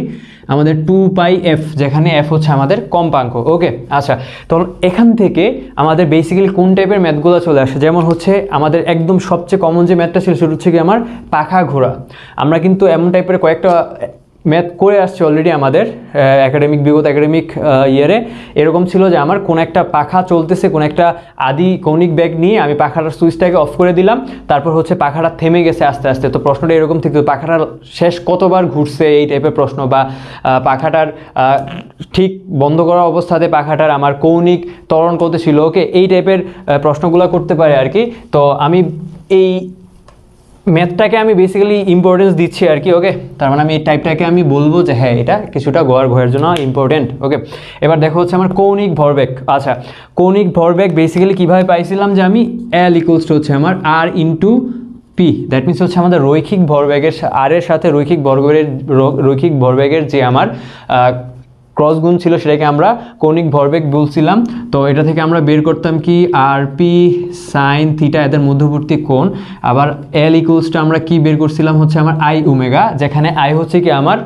আমাদের 2πf, যেখানে f হচ্ছে আমাদের কম্পাঙ্ক। ওকে, আচ্ছা, তো এখান থেকে আমাদের বেসিক্যালি কোন টাইপের ম্যাথগুলো চলে আসে, যেমন হচ্ছে আমাদের একদম সবচেয়ে কমন যে ম্যাথটা ছিল সেটা হচ্ছে কি আমার পাখা ঘোরা। আমরা কিন্তু এমন টাইপের কয়েকটা ম্যাথ করে আসছে অলরেডি আমাদের বিগত একাডেমিক ইয়ারে। এরকম ছিল যে আমার কোন একটা পাখা চলতেছে, কোন একটা আদি কৌণিক বেগ নিয়ে আমি পাখাটার সুইচটাকে অফ করে দিলাম, তারপর হচ্ছে পাখাটা থেমে গেছে আস্তে আস্তে। তো প্রশ্নটা এরকম থেকে পাখাটার শেষ কতবার ঘুরছে, এই টাইপের প্রশ্ন, বা পাখাটার ঠিক বন্ধ করা অবস্থাতে পাখাটার আমার কৌণিক ত্বরণ কত ছিল। ওকে, এই টাইপের প্রশ্নগুলো করতে পারে আর কি। তো আমি এই ম্যাথটাকে আমি বেসিক্যালি ইম্পর্টেন্স দিচ্ছি আর কি। ওকে, তার মানে আমি এই টাইপটাকে আমি বলবো যে হ্যাঁ এটা কিছুটা ঘয়ের জন্য ইম্পর্টেন্ট। ওকে, এবার দেখো হচ্ছে আমার কৌণিক ভরবেগ। আচ্ছা, কৌণিক ভরবেগ বেসিক্যালি কীভাবে পাইছিলাম যে আমি L ইকুয়ালস টু হচ্ছে আমার R into P, that means হচ্ছে আমাদের রৈখিক ভরবেগের আর এর সাথে রৈখিক ভরবেগের যে আমার ক্রস গুণ ছিল সেটাকে আমরা কৌণিক ভরবেগ বলছিলাম। তো এটা থেকে আমরা বের করতাম কি আর পি সাইন থিটা, এদের মধ্যবর্তী কোণ। আবার এল ইকুয়ালসটা আমরা কি বের করছিলাম হচ্ছে আমার আই ওমেগা, যেখানে আই হচ্ছে কি আমার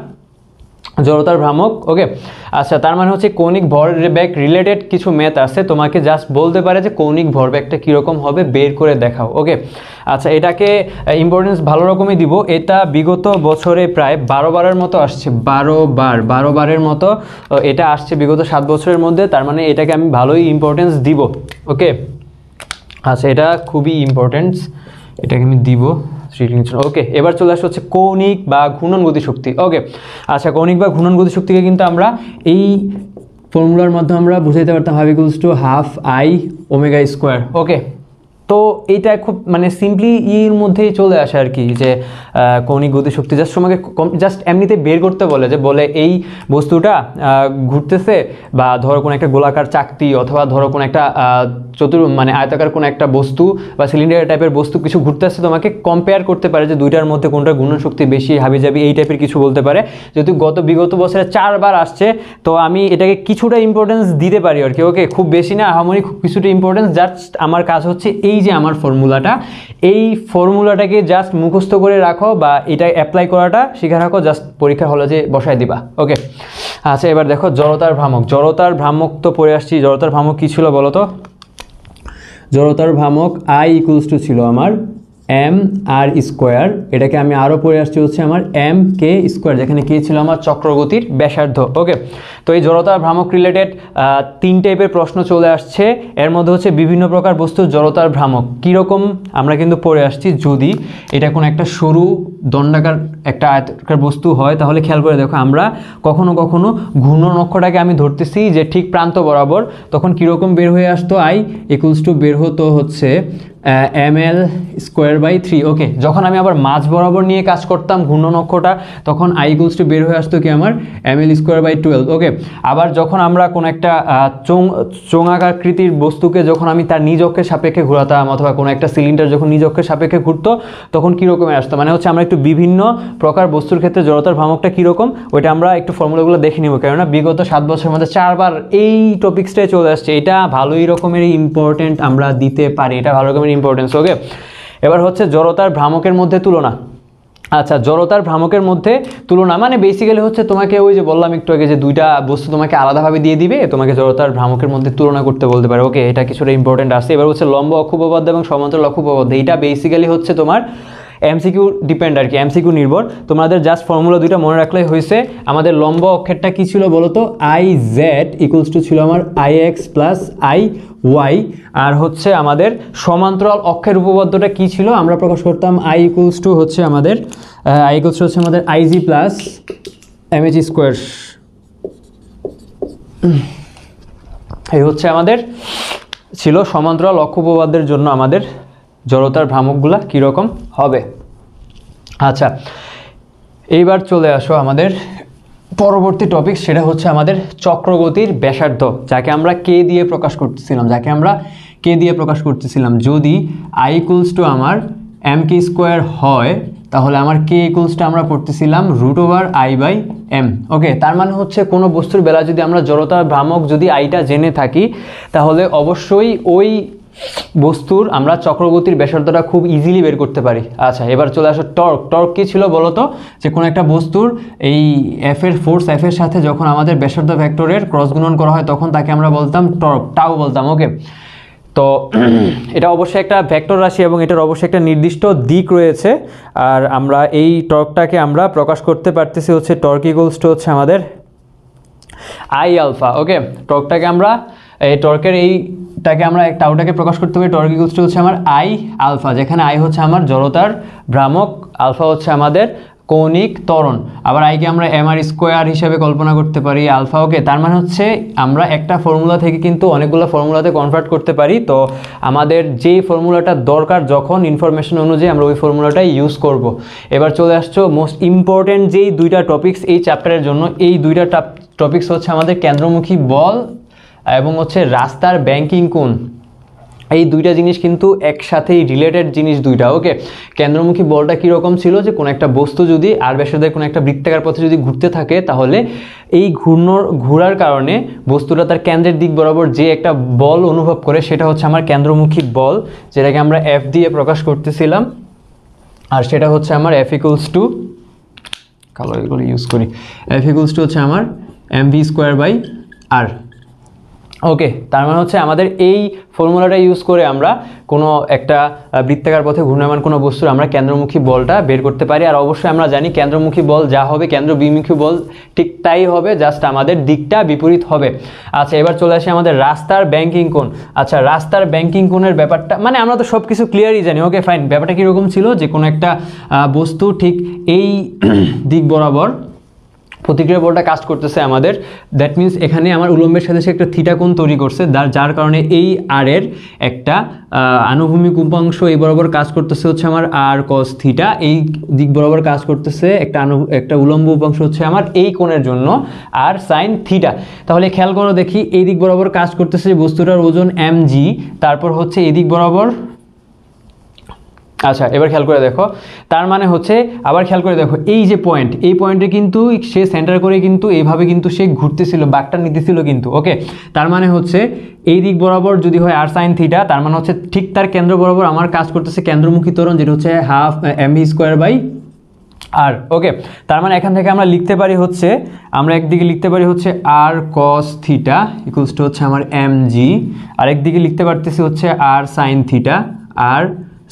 জড়তার ভ্রামক। ওকে, আচ্ছা, তার মানে হচ্ছে কৌণিক ভরবেগ রিলেটেড কিছু ম্যাথ আছে, তোমাকে জাস্ট বলতে পারে যে কৌণিক ভরবেগটা কীরকম হবে বের করে দেখাও। ওকে, আচ্ছা, এটাকে ইম্পর্টেন্স ভালো রকমই দিব। এটা বিগত বছরে প্রায় 12 বারের মতো আসছে, 12 বারের মতো এটা আসছে বিগত 7 বছরের মধ্যে। তার মানে এটাকে আমি ভালোই ইম্পর্টেন্স দিব। ওকে, আচ্ছা, এটা খুবই ইম্পর্টেন্স, এটাকে আমি দিব। ওকে, এবার চলে আসছে হচ্ছে কৌণিক বা ঘূর্ণন গতিশক্তি। ওকে, আচ্ছা, কৌণিক বা ঘূর্ণন গতিশক্তিকে কিন্তু আমরা এই ফর্মুলার মাধ্যমে আমরা বুঝাইতে পারতাম half equals to half I omega square. Okay, তো এইটা খুব মানে সিম্পলি এর মধ্যেই চলে আসে আর কি, যে কৌণিক গতিশক্তি জাস্ট তোমাকে জাস্ট এমনিতে বের করতে বলে, যে বলে এই বস্তুটা ঘুরতেছে, বা ধরো কোনো একটা গোলাকার চাকতি অথবা ধরো কোনো একটা মানে আয়তাকার কোনো একটা বস্তু বা সিলিন্ডার টাইপের বস্তু কিছু ঘুরতেছে, তোমাকে কম্পেয়ার করতে পারে যে দুইটার মধ্যে কোনটা ঘূর্ণন শক্তি বেশি, হাবিজাবি এই টাইপের কিছু বলতে পারে। যেহেতু বিগত বছরে 4 বার আসছে, তো আমি এটাকে কিছুটা ইম্পর্টেন্স দিতে পারি আর কি। ওকে, খুব বেশি না, আহামরি, কিছুটা ইম্পর্টেন্স। জাস্ট আমার কাজ হচ্ছে এই যে আমার ফর্মুলাটা, এই ফর্মুলাটাকে জাস্ট মুখস্থ করে রাখো বা এটা অ্যাপ্লাই করাটা শিখে রাখো, জাস্ট পরীক্ষা হলে যে বসায় দিবা। ওকে, আচ্ছা, এবার দেখো জড়তার ভ্রামক। জড়তার ভ্রামক তো পড়ে আসছি। জড়তার ভ্রামক কী ছিল বলো তো? জড়তার ভ্রামক আই ইকুয়ালস টু ছিল আমার এম আর স্কোয়ার। এটাকে আমি আরও পড়ে আসছি হচ্ছে আমার এম কে স্কোয়ার, যেখানে কে ছিল আমার চক্রগতির ব্যাসার্ধ। ওকে, তো এই জড়তার ভ্রামক রিলেটেড 3 টাইপের প্রশ্ন চলে আসছে। এর মধ্যে হচ্ছে বিভিন্ন প্রকার বস্তুর জড়তার ভ্রামক কীরকম আমরা কিন্তু পড়ে আসছি। যদি এটা কোনো একটা সরু দণ্ডাকার একটা আয়তাকার বস্তু হয়, তাহলে খেয়াল করে দেখো, আমরা কখনো কখনো ঘূর্ণন অক্ষটাকে আমি ধরতেছি যে ঠিক প্রান্ত বরাবর, তখন কীরকম বের হয়ে আসতো? আই ইকুয়ালস টু বের হতো হচ্ছে ml স্কোয়ার বাই 3। ওকে, যখন আমি আবার মাঝ বরাবর নিয়ে কাজ করতাম ঘূর্ণন অক্ষটা, তখন আই ইকুয়ালস টু বের হয়ে আসতো কি আমার ml স্কোয়ার বাই 12। ওকে, আবার যখন আমরা কোনো একটা চোঙাকৃতির বস্তুকে যখন আমি তার নিজ অক্ষের সাপেক্ষে ঘোরাতাম, অথবা কোনো একটা সিলিন্ডার যখন নিজ অক্ষের সাপেক্ষে ঘুরতো, তখন কীরকমের আসতো? মানে হচ্ছে আমরা একটু বিভিন্ন প্রকার বস্তুর ক্ষেত্রে জড়তার ভ্রামকটা কীরকম, ওইটা আমরা একটু ফর্মুলাগুলো দেখে নিব, কেননা বিগত 7 বছরের মধ্যে 4 বার এই টপিক্সটাই চলে আসছে। এটা ভালোই রকমের ইম্পর্টেন্ট আমরা দিতে পারি, এটা ভালো রকমের ইম্পর্টেন্স। ওকে, এবার হচ্ছে জড়তার ভ্রামকের মধ্যে তুলনা। আচ্ছা, জড়তার ভ্রামকের মধ্যে তুলনা মানে বেসিক্যালি হচ্ছে তোমাকে ওই যে বললাম একটু আগে, যে দুইটা বস্তু তোমাকে আলাদাভাবে দিয়ে দিবে, তোমাকে জড়তার ভ্রামকের মধ্যে তুলনা করতে বলতে পারে। ওকে, এটা কিছুটা ইম্পর্টেন্ট আছে। এবার হচ্ছে লম্ব অক্ষ উপপাদ্য এবং সমান্তরাল অক্ষ উপপাদ্য। এটা বেসিক্যালি হচ্ছে তোমার এমসিকিউ ডিপেন্ড আর কি, এমসিকিউ নির্ভর। তোমাদের জাস্ট ফর্মুলা দুইটা মনে রাখলেই হয়েছে। আমাদের লম্ব অক্ষেরটা কি ছিল বলো তো? আই জেড ইকুয়ালস টু ছিল আমার I X plus I Y. আর হচ্ছে আমাদের সমান্তরাল অক্ষের উপপাদ্যটা কি ছিল? আমরা প্রকাশ করতাম আই ইকুয়ালস টু হচ্ছে আমাদের আইজি প্লাস এমএইচ স্কোয়ার। এই হচ্ছে আমাদের ছিল সমান্তরাল অক্ষ উপপাদ্যের জন্য আমাদের জড়তার ভ্রামকগুলা কীরকম হবে। আচ্ছা, এইবার চলে আসো আমাদের পরবর্তী টপিক, সেটা হচ্ছে আমাদের চক্রগতির ব্যাসার্ধ, যাকে আমরা কে দিয়ে প্রকাশ করতেছিলাম। যদি আই ইকুয়ালস টু আমার এম কে স্কোয়ার হয়, তাহলে আমার কে ইকুয়ালস টু আমরা পড়তেছিলাম √i/m। ওকে, তার মানে হচ্ছে কোনো বস্তুর বেলা যদি আমরা জড়তার ভ্রামক যদি আইটা জেনে থাকি, তাহলে অবশ্যই ওই বস্তুর আমরা চক্রগতির ব্যাসার্ধটা খুব ইজিলি বের করতে পারি। আচ্ছা, এবার চলে আসো টর্ক। টর্ক কী ছিল বলো তো? যে কোনো একটা বস্তুর এই ফোর্স এফ এর সাথে যখন আমাদের ব্যাসার্ধ ভেক্টরের ক্রস গুণন করা হয়, তখন তাকে আমরা বলতাম টর্ক, টাউ বলতাম। ওকে, তো এটা অবশ্যই একটা ভেক্টর রাশি এবং এটার অবশ্যই একটা নির্দিষ্ট দিক রয়েছে। আর আমরা এই টর্কটাকে আমরা প্রকাশ করতে পারতেছি হচ্ছে টর্ক ইকুয়ালস টু হচ্ছে আমাদের আই আলফা। ওকে, টর্কটাকে আমরা এই টর্কের এইটাকে আমরা টাউটাকে প্রকাশ করতে পারি টর্ক ইকুয়ালস টু হচ্ছে আমার আই আলফা, যেখানে আই হচ্ছে আমার জড়তার ভ্রামক, আলফা হচ্ছে আমাদের কৌণিক ত্বরণ। আবার আইকে আমরা এমআর স্কোয়ার হিসাবে কল্পনা করতে পারি আলফা। ওকে, তার মানে হচ্ছে আমরা একটা ফর্মুলা থেকে কিন্তু অনেকগুলো ফর্মুলাতে কনভার্ট করতে পারি। তো আমাদের যেই ফর্মুলাটা দরকার যখন ইনফরমেশন অনুযায়ী আমরা ওই ফর্মুলাটাই ইউজ করব। এবার চলে আসছো মোস্ট ইম্পর্টেন্ট যেই দুইটা টপিকস এই চ্যাপ্টারের জন্য। এই দুইটা টপিকস হচ্ছে আমাদের কেন্দ্রমুখী বল এবং হচ্ছে রাস্তার ব্যাংকিং কোণ। এই দুইটা জিনিস কিন্তু একসাথেই রিলেটেড জিনিস দুইটা। ওকে, কেন্দ্রমুখী বলটা কীরকম ছিল? যে কোনো একটা বস্তু যদি আর ব্যাসার্ধের কোনো একটা বৃত্তাকার পথে যদি ঘুরতে থাকে, তাহলে এই ঘোরার কারণে বস্তুটা তার কেন্দ্রের দিক বরাবর যে একটা বল অনুভব করে, সেটা হচ্ছে আমার কেন্দ্রমুখী বল, যেটাকে আমরা এফ দিয়ে প্রকাশ করতেছিলাম। আর সেটা হচ্ছে আমার এফ ইকুয়ালস টু কালো এগুলো ইউজ করি। এফ ইকুয়ালস টু হচ্ছে আমার M V square by R. Okay, তার মানে হচ্ছে আমাদের এই ফর্মুলাটা ইউজ করে আমরা কোনো একটা বৃত্তাকার পথে ঘূর্ণায়মান কোনো বস্তুর আমরা কেন্দ্রমুখী বলটা বের করতে পারি। আর অবশ্যই আমরা জানি কেন্দ্রমুখী বল যা হবে কেন্দ্র বিমুখী বল ঠিক তাই হবে, জাস্ট আমাদের দিকটা বিপরীত হবে। আচ্ছা, এবার চলে আসি আমাদের রাস্তার ব্যাংকিং কোণ। আচ্ছা, রাস্তার ব্যাংকিং কোণের ব্যাপারটা মানে আমরা তো সব কিছু ক্লিয়ারই জানি। ওকে ফাইন, ব্যাপারটা কীরকম ছিল যে কোনো একটা বস্তু ঠিক এই দিক বরাবর প্রতিক্রিয়া বলটা কাজ করতেছে আমাদের, দ্যাট মিনস এখানে আমার উলম্বের সাথে সে একটা থিটা কোণ তৈরি করছে, যার কারণে এই আর এর একটা আনুভূমিক উপাংশ এই বরাবর কাজ করতেছে হচ্ছে আমার আর কস থিটা, এই দিক বরাবর কাজ করতেছে একটা উলম্ব উপাংশ হচ্ছে আমার এই কোণের জন্য আর সাইন থিটা। তাহলে খেয়াল করো দেখি, এই দিক বরাবর কাজ করতেছে বস্তুটার ওজন এম জি, তারপর হচ্ছে এই দিক বরাবর। আচ্ছা, এবার খেয়াল করে দেখো, তার মানে হচ্ছে আবার খেয়াল করে দেখো এই যে পয়েন্ট, এই পয়েন্টে কিন্তু সে সেন্টার করে কিন্তু এইভাবে কিন্তু সে ঘুরতেছিল, বাঁকটা নিতেছিল কিন্তু। ওকে, তার মানে হচ্ছে এই দিক বরাবর যদি হয় আর সাইন থিটা, তার মানে হচ্ছে ঠিক তার কেন্দ্র বরাবর আমার কাজ করতেছে কেন্দ্রমুখী ত্বরণ, যেটা হচ্ছে half M V square by R. Okay, তার মানে এখান থেকে আমরা লিখতে পারি হচ্ছে, আমরা একদিকে লিখতে পারি হচ্ছে R cos theta equals to হচ্ছে আমার এম জি, আরেকদিকে লিখতে পারতেছি হচ্ছে R sine theta, R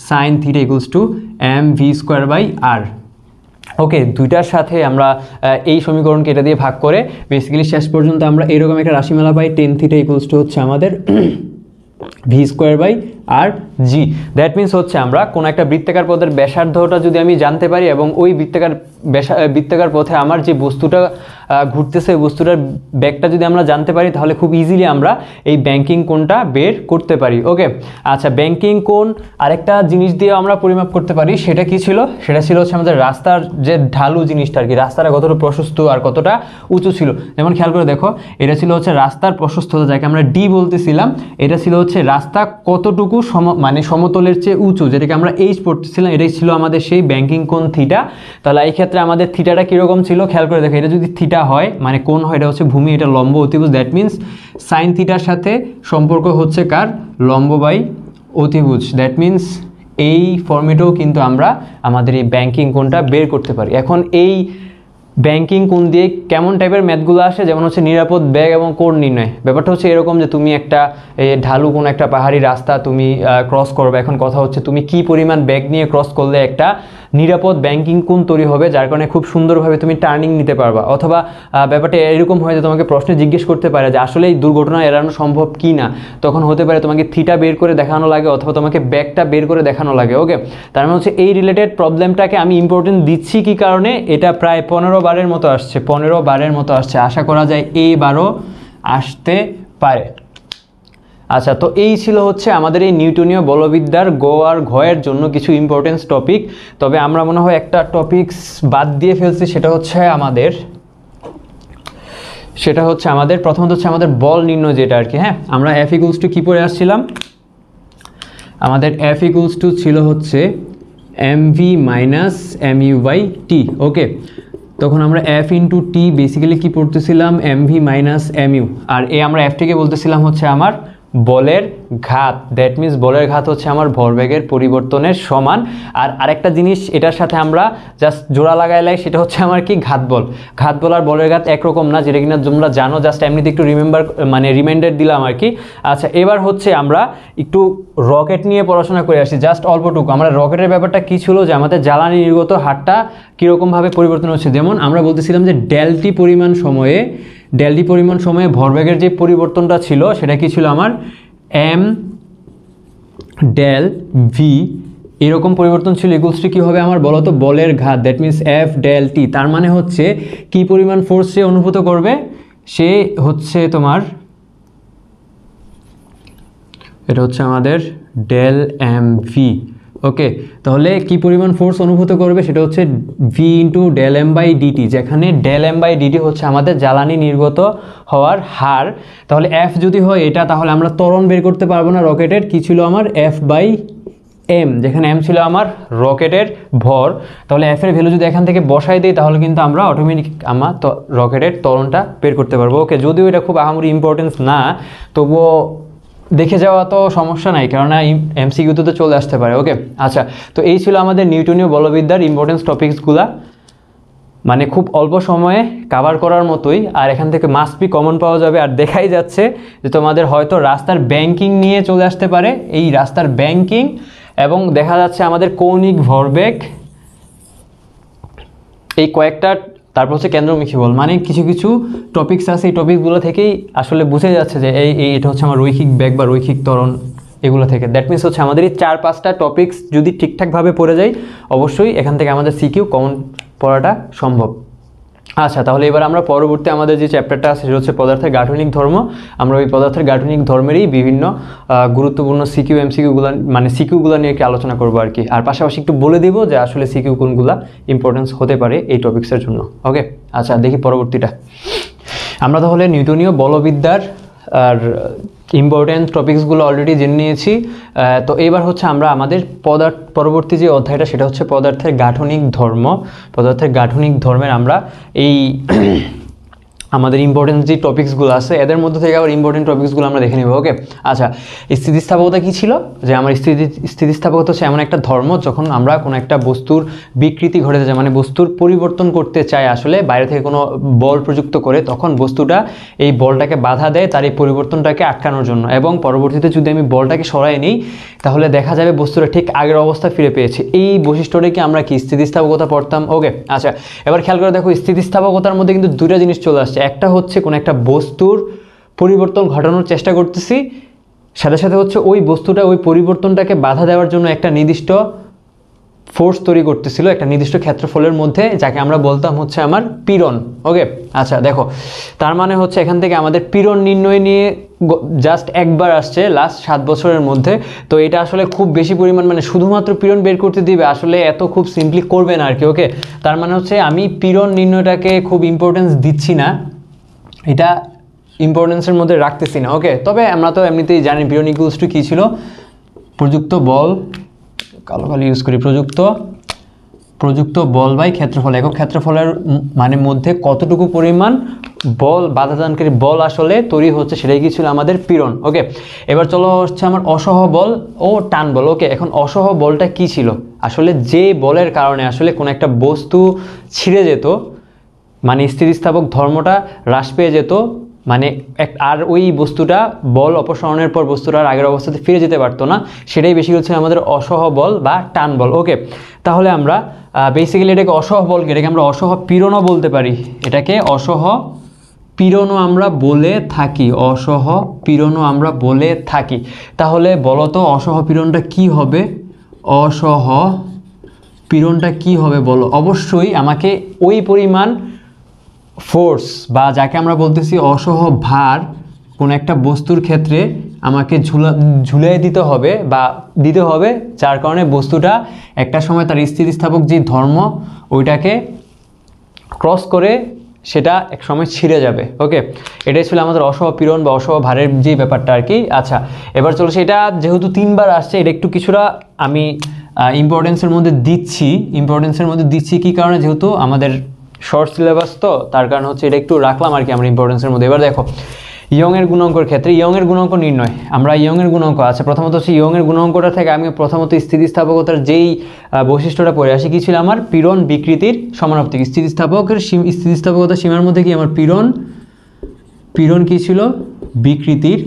sine theta equals to M V square by R. Okay, দুইটার সাথে আমরা এই সমীকরণকে এটা দিয়ে ভাগ করে বেসিক্যালি শেষ পর্যন্ত আমরা এরকম একটা রাশিমালা পাই, টেন থিটা ইকুয়ালস টু হচ্ছে আমাদের V square by R G. That means হচ্ছে আমরা কোনো একটা বৃত্তাকার পথের ব্যাসার্ধটা যদি আমি জানতে পারি এবং ওই বৃত্তাকার পথে আমার যে বস্তুটা ঘুরতেছে বস্তুটার ব্যাগটা যদি আমরা জানতে পারি, তাহলে খুব ইজিলি আমরা এই ব্যাংকিং কোণটা বের করতে পারি। ওকে, আচ্ছা, ব্যাংকিং কোণ আরেকটা জিনিস দিয়ে আমরা পরিমাপ করতে পারি, সেটা কি ছিল? সেটা ছিল হচ্ছে আমাদের রাস্তার যে ঢালু জিনিসটা আর কি, রাস্তাটা কতটা প্রশস্ত আর কতটা উঁচু ছিল। যেমন খেয়াল করে দেখো, এটা ছিল হচ্ছে রাস্তার প্রশস্ততা, যাকে আমরা ডি বলতেছিলাম, এটা ছিল হচ্ছে রাস্তা কতটুকু মানে সমতলের চেয়ে উঁচু, যেটাকে আমরা এইচ পড়তেছিলাম, এটাই ছিল আমাদের সেই ব্যাংকিং কোণ থিটা। তাহলে এই ক্ষেত্রে আমাদের থিটাটা কীরকম ছিল খেয়াল করে দেখো, এটা যদি থিটা হয় মানে কোণ হয়, এটা হচ্ছে ভূমি, এটা লম্ব অতিভুজ, দ্যাট মিনস সাইন থিটার সাথে সম্পর্ক হচ্ছে কার? লম্ব বাই অতিভুজ। দ্যাট মিনস এই ফর্মেটেও কিন্তু আমরা আমাদের এই ব্যাংকিং কোণটা বের করতে পারি। এখন এই ব্যাংকিং কোণ দিয়ে কেমন টাইপের ম্যাথগুলো আসে, যেমন হচ্ছে নিরাপদ বেগ এবং কোণ নির্ণয়। ব্যাপারটা হচ্ছে এরকম যে তুমি একটা ঢালু কোনো একটা পাহাড়ি রাস্তা তুমি ক্রস করবে, এখন কথা হচ্ছে তুমি কি পরিমাণ বেগ নিয়ে ক্রস করলে একটা নিরাপদ ব্যাংকিং কোণ তৈরি হবে, যার কারণে খুব সুন্দরভাবে তুমি টার্নিং নিতে পারবা। অথবা ব্যাপারটা এরকম হয় যে তোমাকে প্রশ্নে জিজ্ঞেস করতে পারে যে আসলে এই দুর্ঘটনা এড়ানো সম্ভব কি না, তখন হতে পারে তোমাকে থিটা বের করে দেখানো লাগে অথবা তোমাকে ব্যাগটা বের করে দেখানো লাগে। ওকে, তার মানে হচ্ছে এই রিলেটেড প্রবলেমটাকে আমি ইম্পর্টেন্ট দিচ্ছি কি কারণে, এটা প্রায় 15 বারের মতো আসছে, 15 বারের মতো আসছে, আশা করা যায় এইবারও আসতে পারে। আচ্ছা, তো এই ছিল হচ্ছে আমাদের এই নিউটনীয় বলবিদ্যার গ আর ঘয়ের জন্য কিছু ইম্পর্টেন্স টপিক। তবে আমরা মনে হয় একটা টপিকস বাদ দিয়ে ফেলছি, সেটা হচ্ছে আমাদের প্রথমত হচ্ছে আমাদের বল নির্ণয়, যেটা আর কি। হ্যাঁ, আমরা এফ ইকুয়ালস টু কী পড়ে আসছিলাম? আমাদের এফ ইকুয়ালস টু ছিল হচ্ছে M V minus M U by T. Okay, তখন আমরা এফ ইন্টু টি বেসিক্যালি কী পড়তেছিলাম? M V minus M U, আর আমরা এফটিকে বলতেছিলাম হচ্ছে আমার বলের ঘাত। দ্যাট মিনস বলের ঘাত হচ্ছে আমার ভরবেগের পরিবর্তনের সমান। আর আরেকটা জিনিস এটার সাথে আমরা জাস্ট জোড়া লাগাইলাই, সেটা হচ্ছে আমার কি? ঘাত বল। ঘাত বল আর বলের ঘাত একরকম না, যেটা কিনা তোমরা জানো, জাস্ট এমনিতে একটু রিমাইন্ডার দিলাম আর কি। আচ্ছা, এবার হচ্ছে আমরা একটু রকেট নিয়ে পড়াশোনা করে আসি, জাস্ট অল্পটুকু। আমরা রকেটের ব্যাপারটা কী ছিল যে আমাদের জ্বালানি নির্গত হারটা কীরকমভাবে পরিবর্তন হচ্ছে। যেমন আমরা বলতেছিলাম যে ডেলটি পরিমাণ সময়ে ভরবেগের যে পরিবর্তনটা ছিল সেটা কি ছিল আমার? এম ডেল ভি এরকম পরিবর্তন ছিল, ইকুয়ালস টু কী হবে আমার? বলো তো, বলের ঘাত, that means F del T. তার মানে হচ্ছে কি পরিমাণ ফোর্স সে অনুভূত করবে? সে হচ্ছে তোমার, এটা হচ্ছে আমাদের ডেল এম ভি। ওকে, তাহলে কি পরিমাণ ফোর্স অনুভূত করবে? সেটা হচ্ছে V into del M by DT, যেখানে ডেল এম বাই ডিটি হচ্ছে আমাদের জ্বালানি নির্গত হওয়ার হার। তাহলে এফ যদি হয় এটা, তাহলে আমরা ত্বরণ বের করতে পারবো না রকেটের। কি ছিল আমার? এফ বাই এম, যেখানে এম ছিল আমার রকেটের ভর। তাহলে এফ এর ভ্যালু যদি এখান থেকে বসাই দিই, তাহলে কিন্তু আমরা অটোমেটিক রকেটের ত্বরণটা বের করতে পারবো। ওকে, যদিও এটা খুব আহামরি ইম্পর্টেন্স না, তবুও দেখে যাওয়া তো সমস্যা নাই, কেননা এমসিকিউতে তো চলে আসতে পারে। ওকে, আচ্ছা, তো এই ছিল আমাদের নিউটনীয় বলবিদ্যার ইম্পর্টেন্স টপিকসগুলা। মানে খুব অল্প সময়ে কাভার করার মতোই, আর এখান থেকে মাস্ট বি কমন পাওয়া যাবে। আর দেখাই যাচ্ছে যে তোমাদের হয়তো রাস্তার ব্যাংকিং নিয়ে চলে আসতে পারে, এই রাস্তার ব্যাংকিং, এবং দেখা যাচ্ছে আমাদের কৌণিক ভরবেগ, এই কয়েকটা, তারপর হচ্ছে কেন্দ্রমুখী বল। মানে কিছু কিছু টপিকস আছে, এই টপিকগুলো থেকেই আসলে বুঝে যাচ্ছে যে এটা হচ্ছে আমার রৈখিক বেগ বা রৈখিক ত্বরণ, এগুলো থেকে। দ্যাট মিনস হচ্ছে আমাদের এই 4-5টা টপিকস যদি ঠিকঠাকভাবে পড়ে যাই, অবশ্যই এখান থেকে আমাদের সিকিউ কমন পড়াটা সম্ভব। আচ্ছা, তাহলে এবার আমরা পরবর্তী আমাদের যে চ্যাপ্টারটা আছে সেটা হচ্ছে পদার্থের গাঠনিক ধর্ম। আমরা ওই পদার্থের গাঠনিক ধর্মেরই বিভিন্ন গুরুত্বপূর্ণ সিকিউ এমসিকিউগুলো, মানে সিকিউগুলো নিয়ে একটু আলোচনা করবো আর কি। আর পাশাপাশি একটু বলে দিব যে আসলে সিকিউ কোনগুলা ইম্পর্টেন্স হতে পারে এই টপিক্সের জন্য। ওকে, আচ্ছা দেখি পরবর্তীটা। আমরা তাহলে নিউটনীয় বলবিদ্যার আর ইম্পর্টেন্ট টপিকসগুলো অলরেডি জেনে নিয়েছি। তো এবার হচ্ছে আমরা আমাদের পরবর্তী যে অধ্যায়টা সেটা হচ্ছে পদার্থের গাঠনিক ধর্ম। পদার্থের গাঠনিক ধর্মের আমরা এই আমাদের ইম্পর্টেন্ট যে টপিকসগুলো আছে এদের মধ্যে থেকে আবার ইম্পর্টেন্ট টপিকসগুলো আমরা দেখে নেব। ওকে, আচ্ছা, স্থিতিস্থাপকতা কী ছিল? যে আমার স্থিতিস্থাপকতা হচ্ছে এমন একটা ধর্ম যখন আমরা কোনো একটা বস্তুর বিকৃতি ঘটে যায়, মানে বস্তুর পরিবর্তন করতে চাই আসলে বাইরে থেকে কোনো বল প্রযুক্ত করে, তখন বস্তুটা এই বলটাকে বাধা দেয় তার এই পরিবর্তনটাকে আটকানোর জন্য, এবং পরবর্তীতে যদি আমি বলটাকে সরাই নিই তাহলে দেখা যাবে বস্তুটা ঠিক আগের অবস্থা ফিরে পেয়েছে। এই বৈশিষ্ট্যটাকে আমরা কি স্থিতিস্থাপকতা পড়তাম। ওকে, আচ্ছা, এবার খেয়াল করে দেখো, স্থিতিস্থাপকতার মধ্যে কিন্তু দুটো জিনিস চলে আসছে। একটা হচ্ছে কোনো একটা বস্তুর পরিবর্তন ঘটানোর চেষ্টা করতেছি, সাথে সাথে হচ্ছে ওই বস্তুটা ওই পরিবর্তনটাকে বাধা দেওয়ার জন্য একটা নির্দিষ্ট ফোর্স তৈরি করতেছিল একটা নির্দিষ্ট ক্ষেত্রফলের মধ্যে, যাকে আমরা বলতাম হচ্ছে আমার পীড়ন। ওকে, আচ্ছা দেখো, তার মানে হচ্ছে এখান থেকে আমাদের পীড়ন নির্ণয় নিয়ে জাস্ট একবার আসছে লাস্ট 7 বছরের মধ্যে। তো এটা আসলে খুব বেশি পরিমাণ, মানে শুধুমাত্র পীড়ন বের করতে দিবে, আসলে এত খুব সিম্পলি করবে না আর কি। ওকে, তার মানে হচ্ছে আমি পীড়ন নির্ণয়টাকে খুব ইম্পর্টেন্স দিচ্ছি না, এটা ইম্পর্টেন্সের মধ্যে রাখতেছি না। ওকে, তবে আমরা তো এমনিতেই জানি পীড়ন ইকুয়ালস টু কী ছিল, প্রযুক্ত বল, কালো ইউজ করি, প্রযুক্ত বল বাই ক্ষেত্রফল, একক ক্ষেত্রফলের মানে মধ্যে কতটুকু পরিমাণ বল, বাধাদানকারী বল আসলে তৈরি হচ্ছে, সেটাই কি ছিল আমাদের পীড়ন। ওকে, এবার চলো হচ্ছে আমার অসহ বল ও টান বল। ওকে, এখন অসহ বলটা কি ছিল? আসলে যে বলের কারণে আসলে কোনো একটা বস্তু ছিঁড়ে যেত, মানে স্থিতিস্থাপক ধর্মটা হ্রাস পেয়ে যেত, মানে আর ওই বস্তুটা বল অপসারণের পর বস্তুটা আর আগের অবস্থাতে ফিরে যেতে পারতো না, সেটাই বেশি হচ্ছে আমাদের অসহ বল বা টান বল। ওকে, তাহলে আমরা বেসিক্যালি এটাকে অসহ বলকে এটাকে আমরা অসহ পীড়নও বলতে পারি, এটাকে অসহ পীড়নও আমরা বলে থাকি, অসহ পীড়নও আমরা বলে থাকি। তাহলে বলো তো অসহ পীড়নটা কি হবে? অসহ পীড়নটা কি হবে বলো? অবশ্যই আমাকে ওই পরিমাণ ফোর্স বা যাকে আমরা বলতেছি অসহ ভার কোন একটা বস্তুর ক্ষেত্রে আমাকে ঝুলিয়ে দিতে হবে বা দিতে হবে, যার কারণে বস্তুটা একটা সময় তার স্থিতিস্থাপক যে ধর্ম ওইটাকে ক্রস করে সেটা এক সময় ছিঁড়ে যাবে। ওকে, এটাই ছিল আমাদের অসহ পীড়ন বা অসহ ভারের যে ব্যাপারটা আর কি। আচ্ছা, এবার চলো, সেটা যেহেতু 3বার আসছে, এটা একটু কিছুটা আমি ইম্পর্টেন্সের মধ্যে দিচ্ছি কি কারণে, যেহেতু আমাদের শর্ট সিলেবাস তো তার কারণ হচ্ছে এটা একটু রাখলাম আর কি আমরা ইম্পর্টেন্সের মধ্যে। এবার দেখো, ইয়ংয়ের গুণাঙ্কর ক্ষেত্রে ইয়ংয়ের গুণাঙ্ক নির্ণয়, আমরা ইয়ংয়ের গুণাঙ্ক আছে প্রথমত হচ্ছে ইয়ংয়ের গুণাঙ্কটা থেকে আমি প্রথমত স্থিতিস্থাপকতার যেই বৈশিষ্ট্যটা পড়ে আসি, কি ছিল আমার পীড়ন বিকৃতির সমানুপাতিক। স্থিতিস্থাপকতার সীমার মধ্যে কি আমার পীড়ন কি ছিল? বিকৃতির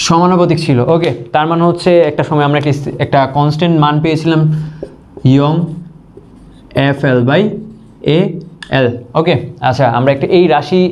সমানুপাতিক ছিল। ওকে, তার মানে হচ্ছে একটা সময় আমরা একটা কনস্ট্যান্ট মান পেয়েছিলাম ইয়ং FL/AL। ওকে, আচ্ছা, আমরা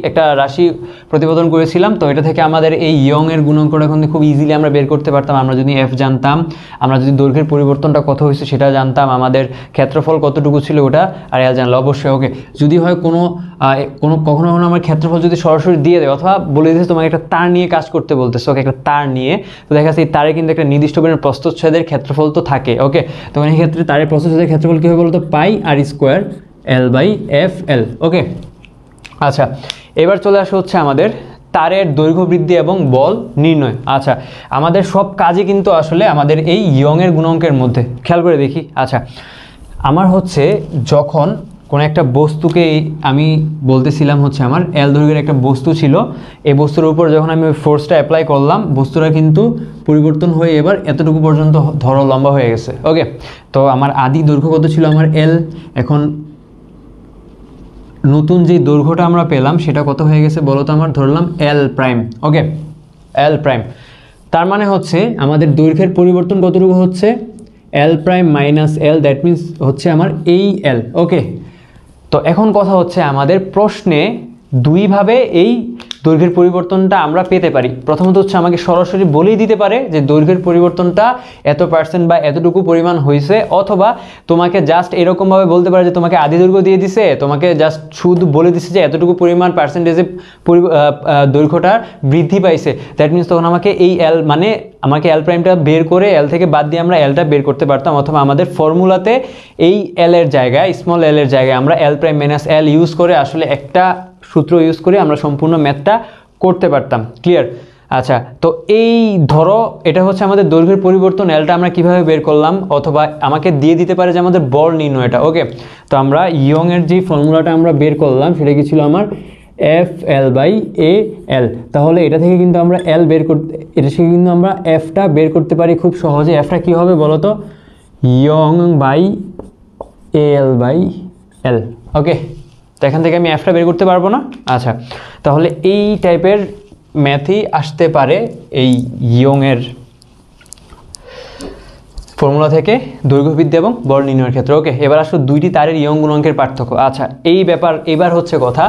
একটা রাশি প্রতিপাদন করেছিলাম, তো এটা থেকে আমাদের এই ইয়ংয়ের গুণাঙ্কটা কিন্তু খুব ইজিলি আমরা বের করতে পারতাম। আমরা যদি F জানতাম, আমরা যদি দৈর্ঘ্যের পরিবর্তনটা কত হয়েছে সেটা জানতাম, আমাদের ক্ষেত্রফল কতটুকু ছিল ওটা আর L জানলো অবশ্যই। ওকে, যদি হয় কখনো কখনো আমার ক্ষেত্রফল যদি সরাসরি দিয়ে দেয় অথবা বলে দিয়েছে তোমাকে একটা তার নিয়ে কাজ করতে বলতেছে, ওকে, একটা তার নিয়ে, তো দেখা যাচ্ছে এই তারে কিন্তু একটা নির্দিষ্ট পরিমাণ প্রস্থচ্ছেদের ক্ষেত্রফল তো থাকে। ওকে, তখন এই ক্ষেত্রে তারের প্রস্থচ্ছেদের ক্ষেত্রফল কী হবে বলতো? πr² L/FL। ওকে, আচ্ছা, এবার চলে আসা হচ্ছে আমাদের তারের দৈর্ঘ্য বৃদ্ধি এবং বল নির্ণয়। আচ্ছা, আমাদের সব কাজই কিন্তু আসলে আমাদের এই ইয়ংয়ের গুণাঙ্কের মধ্যে। খেয়াল করে দেখি, আচ্ছা, আমার হচ্ছে যখন কোনো একটা বস্তুকে আমি বলতেছিলাম হচ্ছে আমার এল দৈর্ঘ্যের একটা বস্তু ছিল, এই বস্তুর উপর যখন আমি ওই ফোর্সটা অ্যাপ্লাই করলাম বস্তুটা কিন্তু পরিবর্তন হয়ে এবার এতটুকু পর্যন্ত ধরো লম্বা হয়ে গেছে। ওকে, তো আমার আদি দৈর্ঘ্য কত ছিল আমার এল, এখন নতুন যে দৈর্ঘ্যটা আমরা পেলাম সেটা কত হয়ে গেছে বলো তো, আমার ধরলাম এল প্রাইম। ওকে, এল প্রাইম, তার মানে হচ্ছে আমাদের দৈর্ঘ্যের পরিবর্তন কতটুকু হচ্ছে, L prime minus L, that means হচ্ছে আমার এই এল। ওকে, তো এখন কথা হচ্ছে আমাদের প্রশ্নে দুইভাবে এই দৈর্ঘ্যের পরিবর্তনটা আমরা পেতে পারি। প্রথমত হচ্ছে আমাকে সরাসরি বলেই দিতে পারে যে দৈর্ঘ্যের পরিবর্তনটা এত % বা এতটুকু পরিমাণ হয়েছে, অথবা তোমাকে জাস্ট এরকমভাবে বলতে পারে যে তোমাকে আদি দৈর্ঘ্য দিয়ে দিছে, তোমাকে জাস্ট শুধু বলে দিছে যে এতটুকু পরিমাণ পার্সেন্টেজে দৈর্ঘ্যটা বৃদ্ধি পাইছে। দ্যাট মিনস তখন আমাকে এই এল মানে আমাকে এল প্রাইমটা বের করে এল থেকে বাদ দিয়ে আমরা এলটা বের করতে পারতাম, অথবা আমাদের ফর্মুলাতে এই এল এর জায়গায় স্মল এল এর জায়গায় আমরা এল প্রাইম মাইনাস এল ইউজ করে আসলে একটা সূত্র ইউজ করে আমরা সম্পূর্ণ ম্যাথটা করতে পারতাম। ক্লিয়ার? আচ্ছা, তো এই ধরো এটা হচ্ছে আমাদের দৈর্ঘ্যের পরিবর্তন, এলটা আমরা কিভাবে বের করলাম, অথবা আমাকে দিয়ে দিতে পারে যে আমাদের বল নির্ণয় এটা। ওকে, তো আমরা ইয়ং এর যে ফর্মুলাটা আমরা বের করলাম সেটা কি ছিল আমার এফ এল বাই এ এল। তাহলে এটা থেকে কিন্তু আমরা এল বের করতে, এটা থেকে কিন্তু আমরা এফটা বের করতে পারি খুব সহজে। এফটা কি হবে বলো তো, Young by A L by L. Okay, তো এখান থেকে আমি এফটা বের করতে পারবো না। আচ্ছা, তাহলে এই টাইপের ম্যাথই আসতে পারে এই ইয়ংয়ের ফর্মুলা থেকে দৈর্ঘ্যবৃদ্ধি এবং বল নির্ণয়ের ক্ষেত্রে। ওকে, এবার আসলে দুইটি তারের ইয়ং গুণাঙ্কের পার্থক্য। আচ্ছা, এই ব্যাপার এবার হচ্ছে কথা,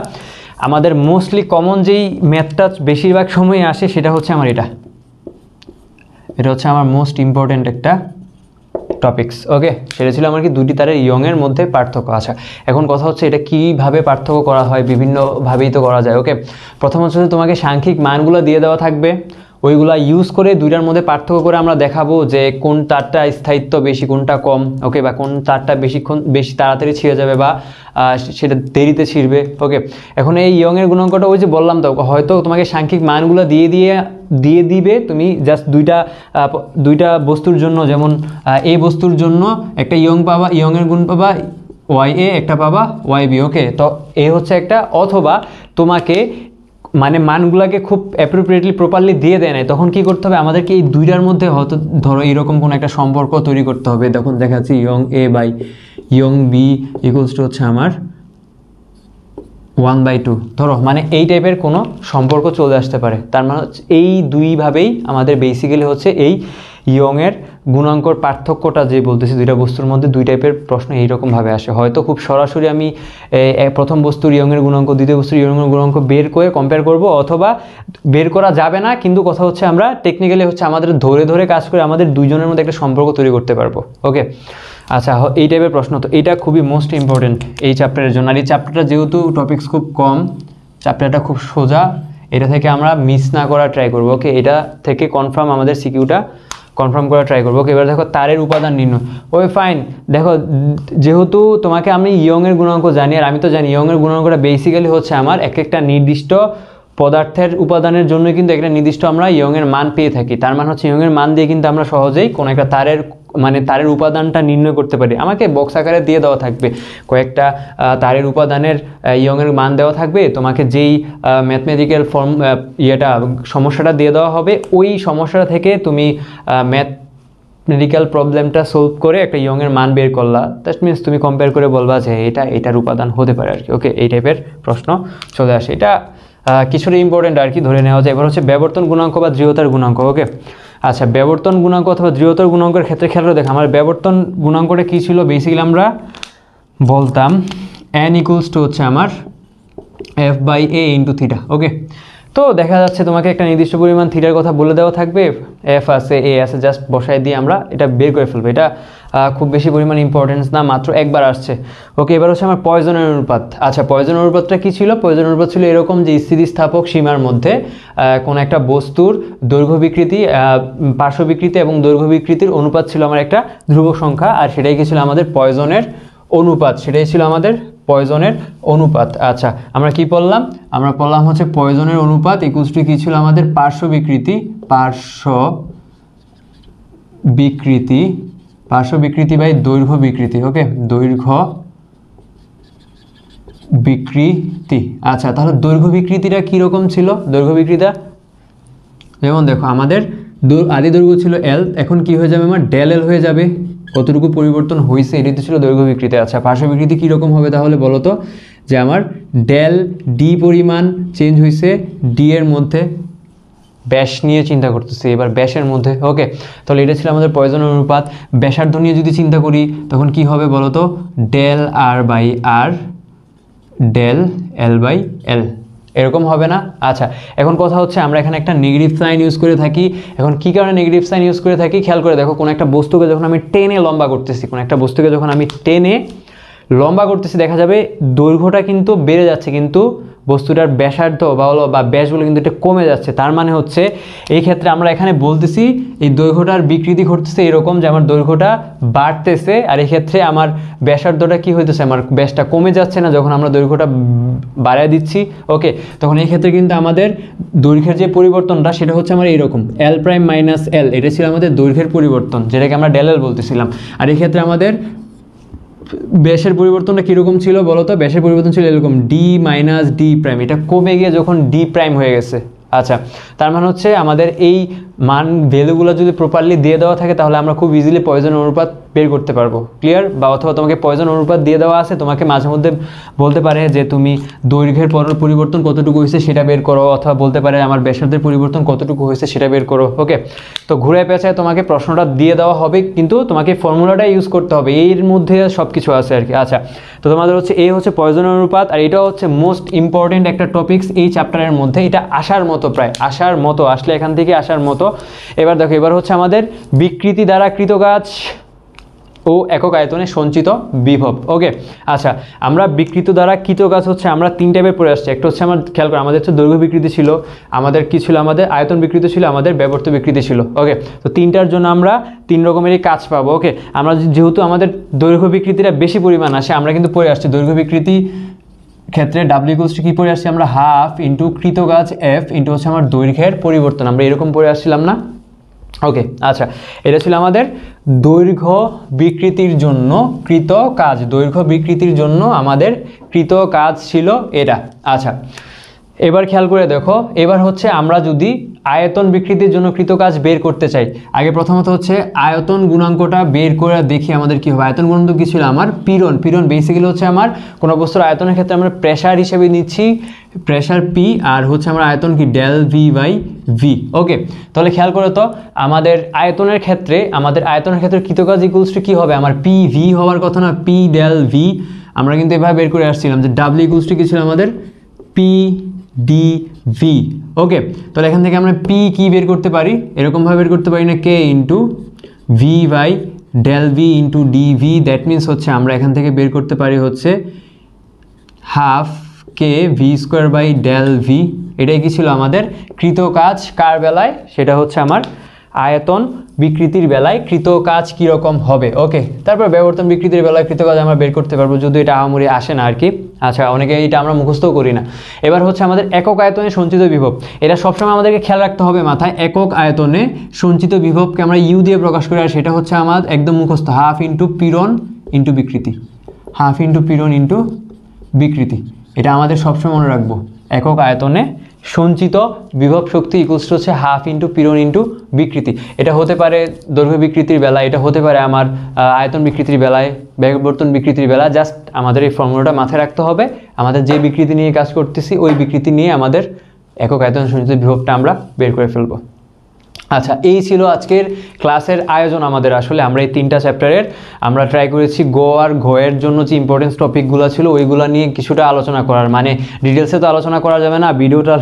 আমাদের মোস্টলি কমন যেই ম্যাথটা বেশিরভাগ সময় আসে সেটা হচ্ছে আমার এটা হচ্ছে আমার মোস্ট ইম্পর্টেন্ট একটা টপিকস। ওকে, সেটা ছিল আমার কি দুইটি তারের ইয়ংয়ের মধ্যে পার্থক্য। আচ্ছা, এখন কথা হচ্ছে এটা কীভাবে পার্থক্য করা হয়, বিভিন্নভাবেই তো করা যায়। ওকে, প্রথম হচ্ছে তোমাকে সাংখ্যিক মানগুলো দিয়ে দেওয়া থাকবে, ওইগুলা ইউজ করে দুইটার মধ্যে পার্থক্য করে আমরা দেখাবো যে কোন তারটা স্থায়িত্ব বেশি কোনটা কম। ওকে, বা কোন তারটা বেশি তাড়াতাড়ি ছিঁড়ে যাবে বা সেটা দেরিতে ছিঁড়বে। ওকে, এখন এই ইয়ংয়ের গুণাঙ্কটা ওই যে বললাম তো, হয়তো তোমাকে সাংখ্যিক মানগুলো দিয়ে দিবে, তুমি জাস্ট দুইটা বস্তুর জন্য, যেমন এই বস্তুর জন্য একটা ইয়ং পাবা, ইয়ংয়ের গুণ পাবা ওয়াই এ, একটা পাবা ওয়াই বি। ওকে, তো এই হচ্ছে একটা, অথবা তোমাকে মানে মানগুলোকে খুব অ্যাপ্রোপ্রিয়েটলি প্রপারলি দিয়ে দেয় নাই, তখন কি করতে হবে আমাদেরকে এই দুইটার মধ্যে হয়তো ধরো এরকম কোনো একটা সম্পর্ক তৈরি করতে হবে। তখন দেখা যাচ্ছে Young A by Young B equals to হচ্ছে আমার 1/2 ধরো, মানে এই টাইপের কোনো সম্পর্ক চলে আসতে পারে। তার মানে হচ্ছে এই দুইভাবেই আমাদের বেসিক্যালি হচ্ছে এই ইয়ংয়ের গুণাঙ্কর পার্থক্যটা যে বলতেছি, দুইটা বস্তুর মধ্যে দুই টাইপের প্রশ্ন এইরকমভাবে আসে। হয়তো খুব সরাসরি আমি প্রথম বস্তুর ইয়ংয়ের গুণাঙ্ক দ্বিতীয় বস্তুর ইয়ংয়ের গুণাঙ্ক বের করে কম্পেয়ার করব, অথবা বের করা যাবে না, কিন্তু কথা হচ্ছে আমরা টেকনিক্যালি হচ্ছে আমাদের ধরে ধরে কাজ করে আমাদের দুইজনের মধ্যে একটা সম্পর্ক তৈরি করতে পারবো। ওকে, আচ্ছা, এই টাইপের প্রশ্ন, তো এইটা খুবই মোস্ট ইম্পর্টেন্ট এই চ্যাপ্টারের জন্য। আর এই চ্যাপ্টারটা যেহেতু টপিকস খুব কম, চ্যাপ্টারটা খুব সোজা, এটা থেকে আমরা মিস না করা ট্রাই করবো। ওকে, এটা থেকে কনফার্ম আমাদের সিকিউটা কনফার্ম করা ট্রাই করবো। ওকে, এবার দেখো তারের উপাদান নির্ণয়। ওই ফাইন, দেখো যেহেতু তোমাকে আমি ইয়ংয়ের গুণাঙ্ক জানি আর আমি তো জানি ইয়ংয়ের গুণাঙ্কটা বেসিক্যালি হচ্ছে আমার একটা নির্দিষ্ট পদার্থের উপাদানের জন্য কিন্তু একটা নির্দিষ্ট আমরা ইয়ংয়ের মান পেয়ে থাকি। তার মানে হচ্ছে ইয়ংয়ের মান দিয়ে কিন্তু আমরা সহজেই কোনো একটা তারের উপাদানটা নির্ণয় করতে পারি। আমাকে বক্স আকারে দিয়ে দেওয়া থাকবে কয়েকটা তারের উপাদানের ইয়ংয়ের মান দেওয়া থাকবে, তোমাকে যেই ম্যাথমেটিক্যাল সমস্যাটা দিয়ে দেওয়া হবে, ওই সমস্যাটা থেকে তুমি ম্যাথমেটিক্যাল প্রবলেমটা সলভ করে একটা ইয়ংয়ের মান বের করলা। দ্যাট মিনস তুমি কম্পেয়ার করে বলবা যে এটার উপাদান হতে পারে আর কি। ওকে, এই টাইপের প্রশ্ন চলে আসে, এটা কিছুটা ইম্পর্টেন্ট আর কি, ধরে নেওয়া যায়। এবার হচ্ছে ব্যবর্তন গুণাঙ্ক বা দৃঢ়তার গুণাঙ্ক। ওকে, আচ্ছা, ব্যবর্তন গুণাঙ্ক অথবা দৃঢ়তার গুণাঙ্কের ক্ষেত্রে খেয়াল করে দেখো আমার ব্যবর্তন গুণাঙ্কটা কী ছিল, বেসিক্যালি আমরা বলতাম n ইকুয়ালস টু হচ্ছে আমার f by a into theta. Okay, তো দেখা যাচ্ছে তোমাকে একটা নির্দিষ্ট পরিমাণ থিটার কথা বলে দেওয়া থাকবে, f আছে a আছে, জাস্ট বসায় দিয়ে আমরা এটা বের করে ফেলবো। এটা খুব বেশি পরিমাণ ইম্পর্টেন্স না, মাত্র একবার আসছে। ওকে, এবার হচ্ছে আমার পয়জনের অনুপাত। আচ্ছা, পয়জনের অনুপাতটা কী ছিল, পয়জনের অনুপাত ছিল এরকম যে স্থিতিস্থাপক সীমার মধ্যে কোনো একটা বস্তুর দৈর্ঘ্য বিকৃতি, পার্শ্ব বিকৃতি এবং দৈর্ঘ্য বিকৃতির অনুপাত ছিল আমার একটা ধ্রুবক সংখ্যা, আর সেটাই কি ছিল আমাদের পয়জনের অনুপাত, সেটাই ছিল আমাদের পয়জনের অনুপাত। আচ্ছা, আমরা কি পড়লাম, আমরা পড়লাম হচ্ছে পয়জনের অনুপাত ইকুয়ালস টু কী ছিল আমাদের পার্শ্ব বিকৃতি বাই দৈর্ঘ্য বিকৃতি। ওকে, দৈর্ঘ্য বিকৃতি। আচ্ছা, তাহলে দৈর্ঘ্য বিকৃতিটা কীরকম ছিল? দৈর্ঘ্য বিকৃতিটা যেমন দেখো, আমাদের আদি দৈর্ঘ্য ছিল এল, এখন কি হয়ে যাবে আমার ডেল এল হয়ে যাবে। কতটুকু পরিবর্তন হয়েছে এটাই তো ছিল দৈর্ঘ্য বিকৃতি। আচ্ছা, পার্শ্ব বিকৃতি কীরকম হবে তাহলে বলো তো? যে আমার ডেল ডি পরিমাণ চেঞ্জ হয়েছে ডি এর মধ্যে, ব্যাস নিয়ে চিন্তা করতেছি এবার ব্যাসের মধ্যে। ওকে, তাহলে এটা ছিল আমাদের পয়জন অনুপাত। ব্যাসার্ধ নিয়ে যদি চিন্তা করি তখন কি হবে বলো তো? Del R by R del L by L, এরকম হবে না? আচ্ছা, এখন কথা হচ্ছে আমরা এখানে একটা নেগেটিভ সাইন ইউজ করে থাকি। এখন কী কারণে নেগেটিভ সাইন ইউজ করে থাকি খেয়াল করে দেখো। কোনো একটা বস্তুকে যখন আমি টেনে লম্বা করতেছি, কোনো একটা বস্তুকে যখন আমি টেনে লম্বা করতেছি, দেখা যাবে দৈর্ঘ্যটা কিন্তু বেড়ে যাচ্ছে, কিন্তু বস্তুটার ব্যাসার্ধ বা ব্যাসগুলো কিন্তু এটা কমে যাচ্ছে। তার মানে হচ্ছে এই ক্ষেত্রে আমরা এখানে বলতেছি এই দৈর্ঘ্যটার বিকৃতি ঘটতেছে এরকম, যে আমার দৈর্ঘ্যটা বাড়তেছে, আর এই ক্ষেত্রে আমার ব্যাসার্ধটা কি হইতেছে, আমার ব্যাসটা কমে যাচ্ছে না যখন আমরা দৈর্ঘ্যটা বাড়ায় দিচ্ছি। ওকে, তখন এই ক্ষেত্রে কিন্তু আমাদের দৈর্ঘ্যের যে পরিবর্তনটা সেটা হচ্ছে আমার এইরকম এল প্রাইম মাইনাস এল, এটা ছিল আমাদের দৈর্ঘ্যের পরিবর্তন, যেটাকে আমরা ডেল এল বলতেছিলাম। আর এই ক্ষেত্রে আমাদের ব্যাসের পরিবর্তনটা কীরকম ছিল বলো তো? ব্যাসের পরিবর্তন ছিল এরকম ডি মাইনাস ডি প্রাইম, এটা কমে গিয়ে যখন ডি প্রাইম হয়ে গেছে। আচ্ছা, তার মানে হচ্ছে আমাদের এই মান ভ্যালুগুলো যদি প্রপারলি দিয়ে দেওয়া থাকে তাহলে আমরা খুব ইজিলি পয়জন অনুপাত বের করতে পারবো। ক্লিয়ার? বা অথবা তোমাকে পয়জন অনুপাত দিয়ে দেওয়া আছে, তোমাকে মাঝে মধ্যে বলতে পারে যে তুমি দৈর্ঘ্যের পরিবর্তন কতটুকু হয়েছে সেটা বের করো, অথবা বলতে পারে আমার ব্যাসার্ধের পরিবর্তন কতটুকু হয়েছে সেটা বের করো। ওকে, তো ঘুরে পেঁচায় তোমাকে প্রশ্নটা দিয়ে দেওয়া হবে, কিন্তু তোমাকে ফর্মুলাটা ইউজ করতে হবে, এর মধ্যে সব কিছু আছে আর কি। আচ্ছা, তো তোমাদের হচ্ছে এই হচ্ছে পয়জন অনুপাত, আর এটা হচ্ছে মোস্ট ইম্পর্টেন্ট একটা টপিকস এই চ্যাপ্টারের মধ্যে। এটা আসার মতো, প্রায় আসার মতো, আসলে এখান থেকে আসার মতো। এবার দেখো, এবার হচ্ছে আমাদের বিকৃতি দ্বারা কৃত কাজ ও একক আয়তনে সঞ্চিত বিভব। ওকে, আচ্ছা, আমরা বিকৃত দ্বারা কৃত কাজ হচ্ছে আমরা তিন টাইপের পড়ে আসছি। একটা হচ্ছে আমার খেয়াল করে, আমাদের হচ্ছে দৈর্ঘ্য বিকৃতি ছিল, আমাদের কি ছিল, আমাদের আয়তন বিকৃতি ছিল, আমাদের ব্যবর্ত বিকৃতি ছিল। ওকে, তো তিনটার জন্য আমরা তিন রকমেরই কাজ পাবো। ওকে, আমরা যেহেতু আমাদের দৈর্ঘ্য বিকৃতিটা বেশি পরিমাণ আসে, আমরা কিন্তু পড়ে আসছি দৈর্ঘ্য বিকৃতি ক্ষেত্রে ডাব্লিউ ইকুয়ালস টু কি পড়ে আসছি আমরা? হাফ ইন্টু কৃত কাজ এফ ইন্টু হচ্ছে আমার দৈর্ঘ্যের পরিবর্তন, আমরা এরকম পড়ে আসছিলাম না? ওকে, আচ্ছা, এটা ছিল আমাদের দৈর্ঘ্য বিকৃতির জন্য কৃত কাজ। দৈর্ঘ্য বিকৃতির জন্য আমাদের কৃত কাজ ছিল এটা। আচ্ছা, এবার খেয়াল করে দেখো, এবার হচ্ছে আমরা যদি আয়তন বিকৃতির জন্য কৃত কাজ বের করতে চাই, আগে প্রথমত হচ্ছে আয়তন গুণাঙ্কটা বের করে দেখি আমাদের কি হবে। আয়তন গুণাঙ্ক কি ছিল আমার? পীড়ন। পীড়ন বেসিক্যালি হচ্ছে আমার কোনো বস্তুর আয়তনের ক্ষেত্রে আমরা প্রেসার হিসেবে নিচ্ছি, প্রেসার পি, আর হচ্ছে আমার আয়তন কি ডেল ভি বাই ভি। ওকে, তাহলে খেয়াল করো তো, আমাদের আয়তনের ক্ষেত্রে কৃত কাজ ইকুয়ালস টু কি হবে? আমার পি ভি হওয়ার কথা না? P del V. আমরা কিন্তু এভাবে বের করে আসছিলাম যে ডাব্লিউ ইকুয়ালস টু কি ছিল আমাদের? P D V. ওকে, তাহলে এখান থেকে আমরা পি কি বের করতে পারি? এরকমভাবে বের করতে পারি না? K into V by del V into D V. That means হচ্ছে আমরা এখান থেকে বের করতে পারি হচ্ছে half K V square by del V. এটাই কি ছিল আমাদের কৃত কাজ কার বেলায়? সেটা হচ্ছে আমার আয়তন বিকৃতির বেলায় কৃত কাজ কীরকম হবে। ওকে, তারপর ব্যবর্তন বিকৃতির বেলায় কৃত কাজ আমরা বের করতে পারবো, যদি এটা আহামরি আসে না আর কি। আচ্ছা, অনেকে এটা আমরা মুখস্থও করি না। এবার হচ্ছে আমাদের একক আয়তনে সঞ্চিত বিভব, এটা সবসময় আমাদেরকে খেয়াল রাখতে হবে মাথায়। একক আয়তনে সঞ্চিত বিভবকে আমরা ইউ দিয়ে প্রকাশ করি, আর সেটা হচ্ছে আমার একদম মুখস্থ, হাফ ইন্টু পীড়ন ইন্টু বিকৃতি। হাফ ইন্টু পীড়ন ইন্টু বিকৃতি, এটা আমাদের সবসময় মনে রাখবো। একক আয়তনে সঞ্চিত বিভব শক্তি ইকুয়ালস টু হচ্ছে হাফ ইন্টু পীড়ন ইন্টু বিকৃতি। এটা হতে পারে দৈর্ঘ্য বিকৃতির বেলায়, এটা হতে পারে আমার আয়তন বিকৃতির বেলায়, ব্যবর্তন বিকৃতির বেলা। জাস্ট আমাদের এই ফর্মুলাটা মাথায় রাখতে হবে, আমাদের যে বিকৃতি নিয়ে কাজ করতেছি ওই বিকৃতি নিয়ে আমাদের একক আয়তন সঞ্চিত বিভবটা আমরা বের করে ফেলবো। আচ্ছা, এই ছিল আজকের ক্লাসের আয়োজন আমাদের। আসলে আমরা এই তিনটা চ্যাপ্টারের আমরা ট্রাই করেছি গো আর ঘয়ের জন্য যে ইম্পর্টেন্স টপিকগুলো ছিল ওইগুলো নিয়ে কিছুটা আলোচনা করার, মানে ডিটেলসে তো আলোচনা করা যাবে না, ভিডিওটা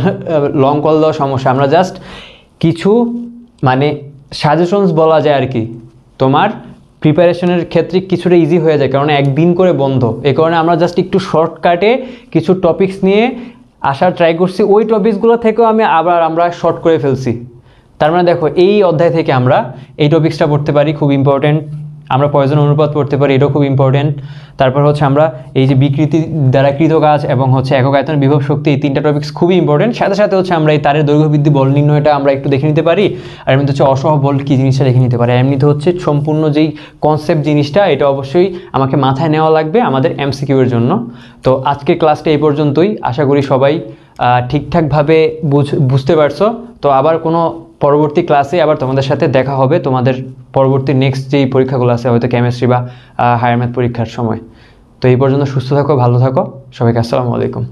লং কল দেওয়া সমস্যা। আমরা জাস্ট কিছু মানে সাজেশনস বলা যায় আর কি, তোমার প্রিপারেশনের ক্ষেত্রে কিছুটা ইজি হয়ে যায়, কারণ একদিন করে বন্ধ। এই কারণে আমরা জাস্ট একটু শর্টকাটে কিছু টপিকস নিয়ে আসার ট্রাই করছি, ওই টপিকসগুলো থেকেও আমরা শর্ট করে ফেলছি। তার মানে দেখো, এই অধ্যায় থেকে আমরা এই টপিক্সটা পড়তে পারি, খুব ইম্পর্টেন্ট আমরা পয়জন অনুপাত পড়তে পারি, এটাও খুব ইম্পর্টেন্ট। তারপর হচ্ছে আমরা এই যে বিকৃতি দ্বারা কৃত কাজ এবং হচ্ছে একক আয়তন বিভব শক্তি, এই 3টা টপিক্স খুবই ইম্পর্টেন্ট। সাথে সাথে হচ্ছে আমরা এই তারের দৈর্ঘ্য বৃদ্ধি বল নির্ণয়টা আমরা একটু দেখে নিতে পারি, আর এমনিতে হচ্ছে অসহ বল কী জিনিসটা দেখে নিতে পারি। এমনিতে হচ্ছে সম্পূর্ণ যেই কনসেপ্ট জিনিসটা এটা অবশ্যই আমাকে মাথায় নেওয়া লাগবে আমাদের MCQ এর জন্য। তো আজকের ক্লাসটা এই পর্যন্তই, আশা করি সবাই ঠিকঠাকভাবে বুঝতে পারছো। তো আবার কোনো পরবর্তী ক্লাসে আবার তোমাদের সাথে দেখা হবে, তোমাদের পরবর্তী নেক্সট যেই পরীক্ষাগুলো আছে, হয়তো কেমিস্ট্রি বা হায়ার ম্যাথ পরীক্ষার সময়। তো এই পর্যন্ত সুস্থ থাকো, ভালো থাকো, সবাইকে আসসালামু আলাইকুম।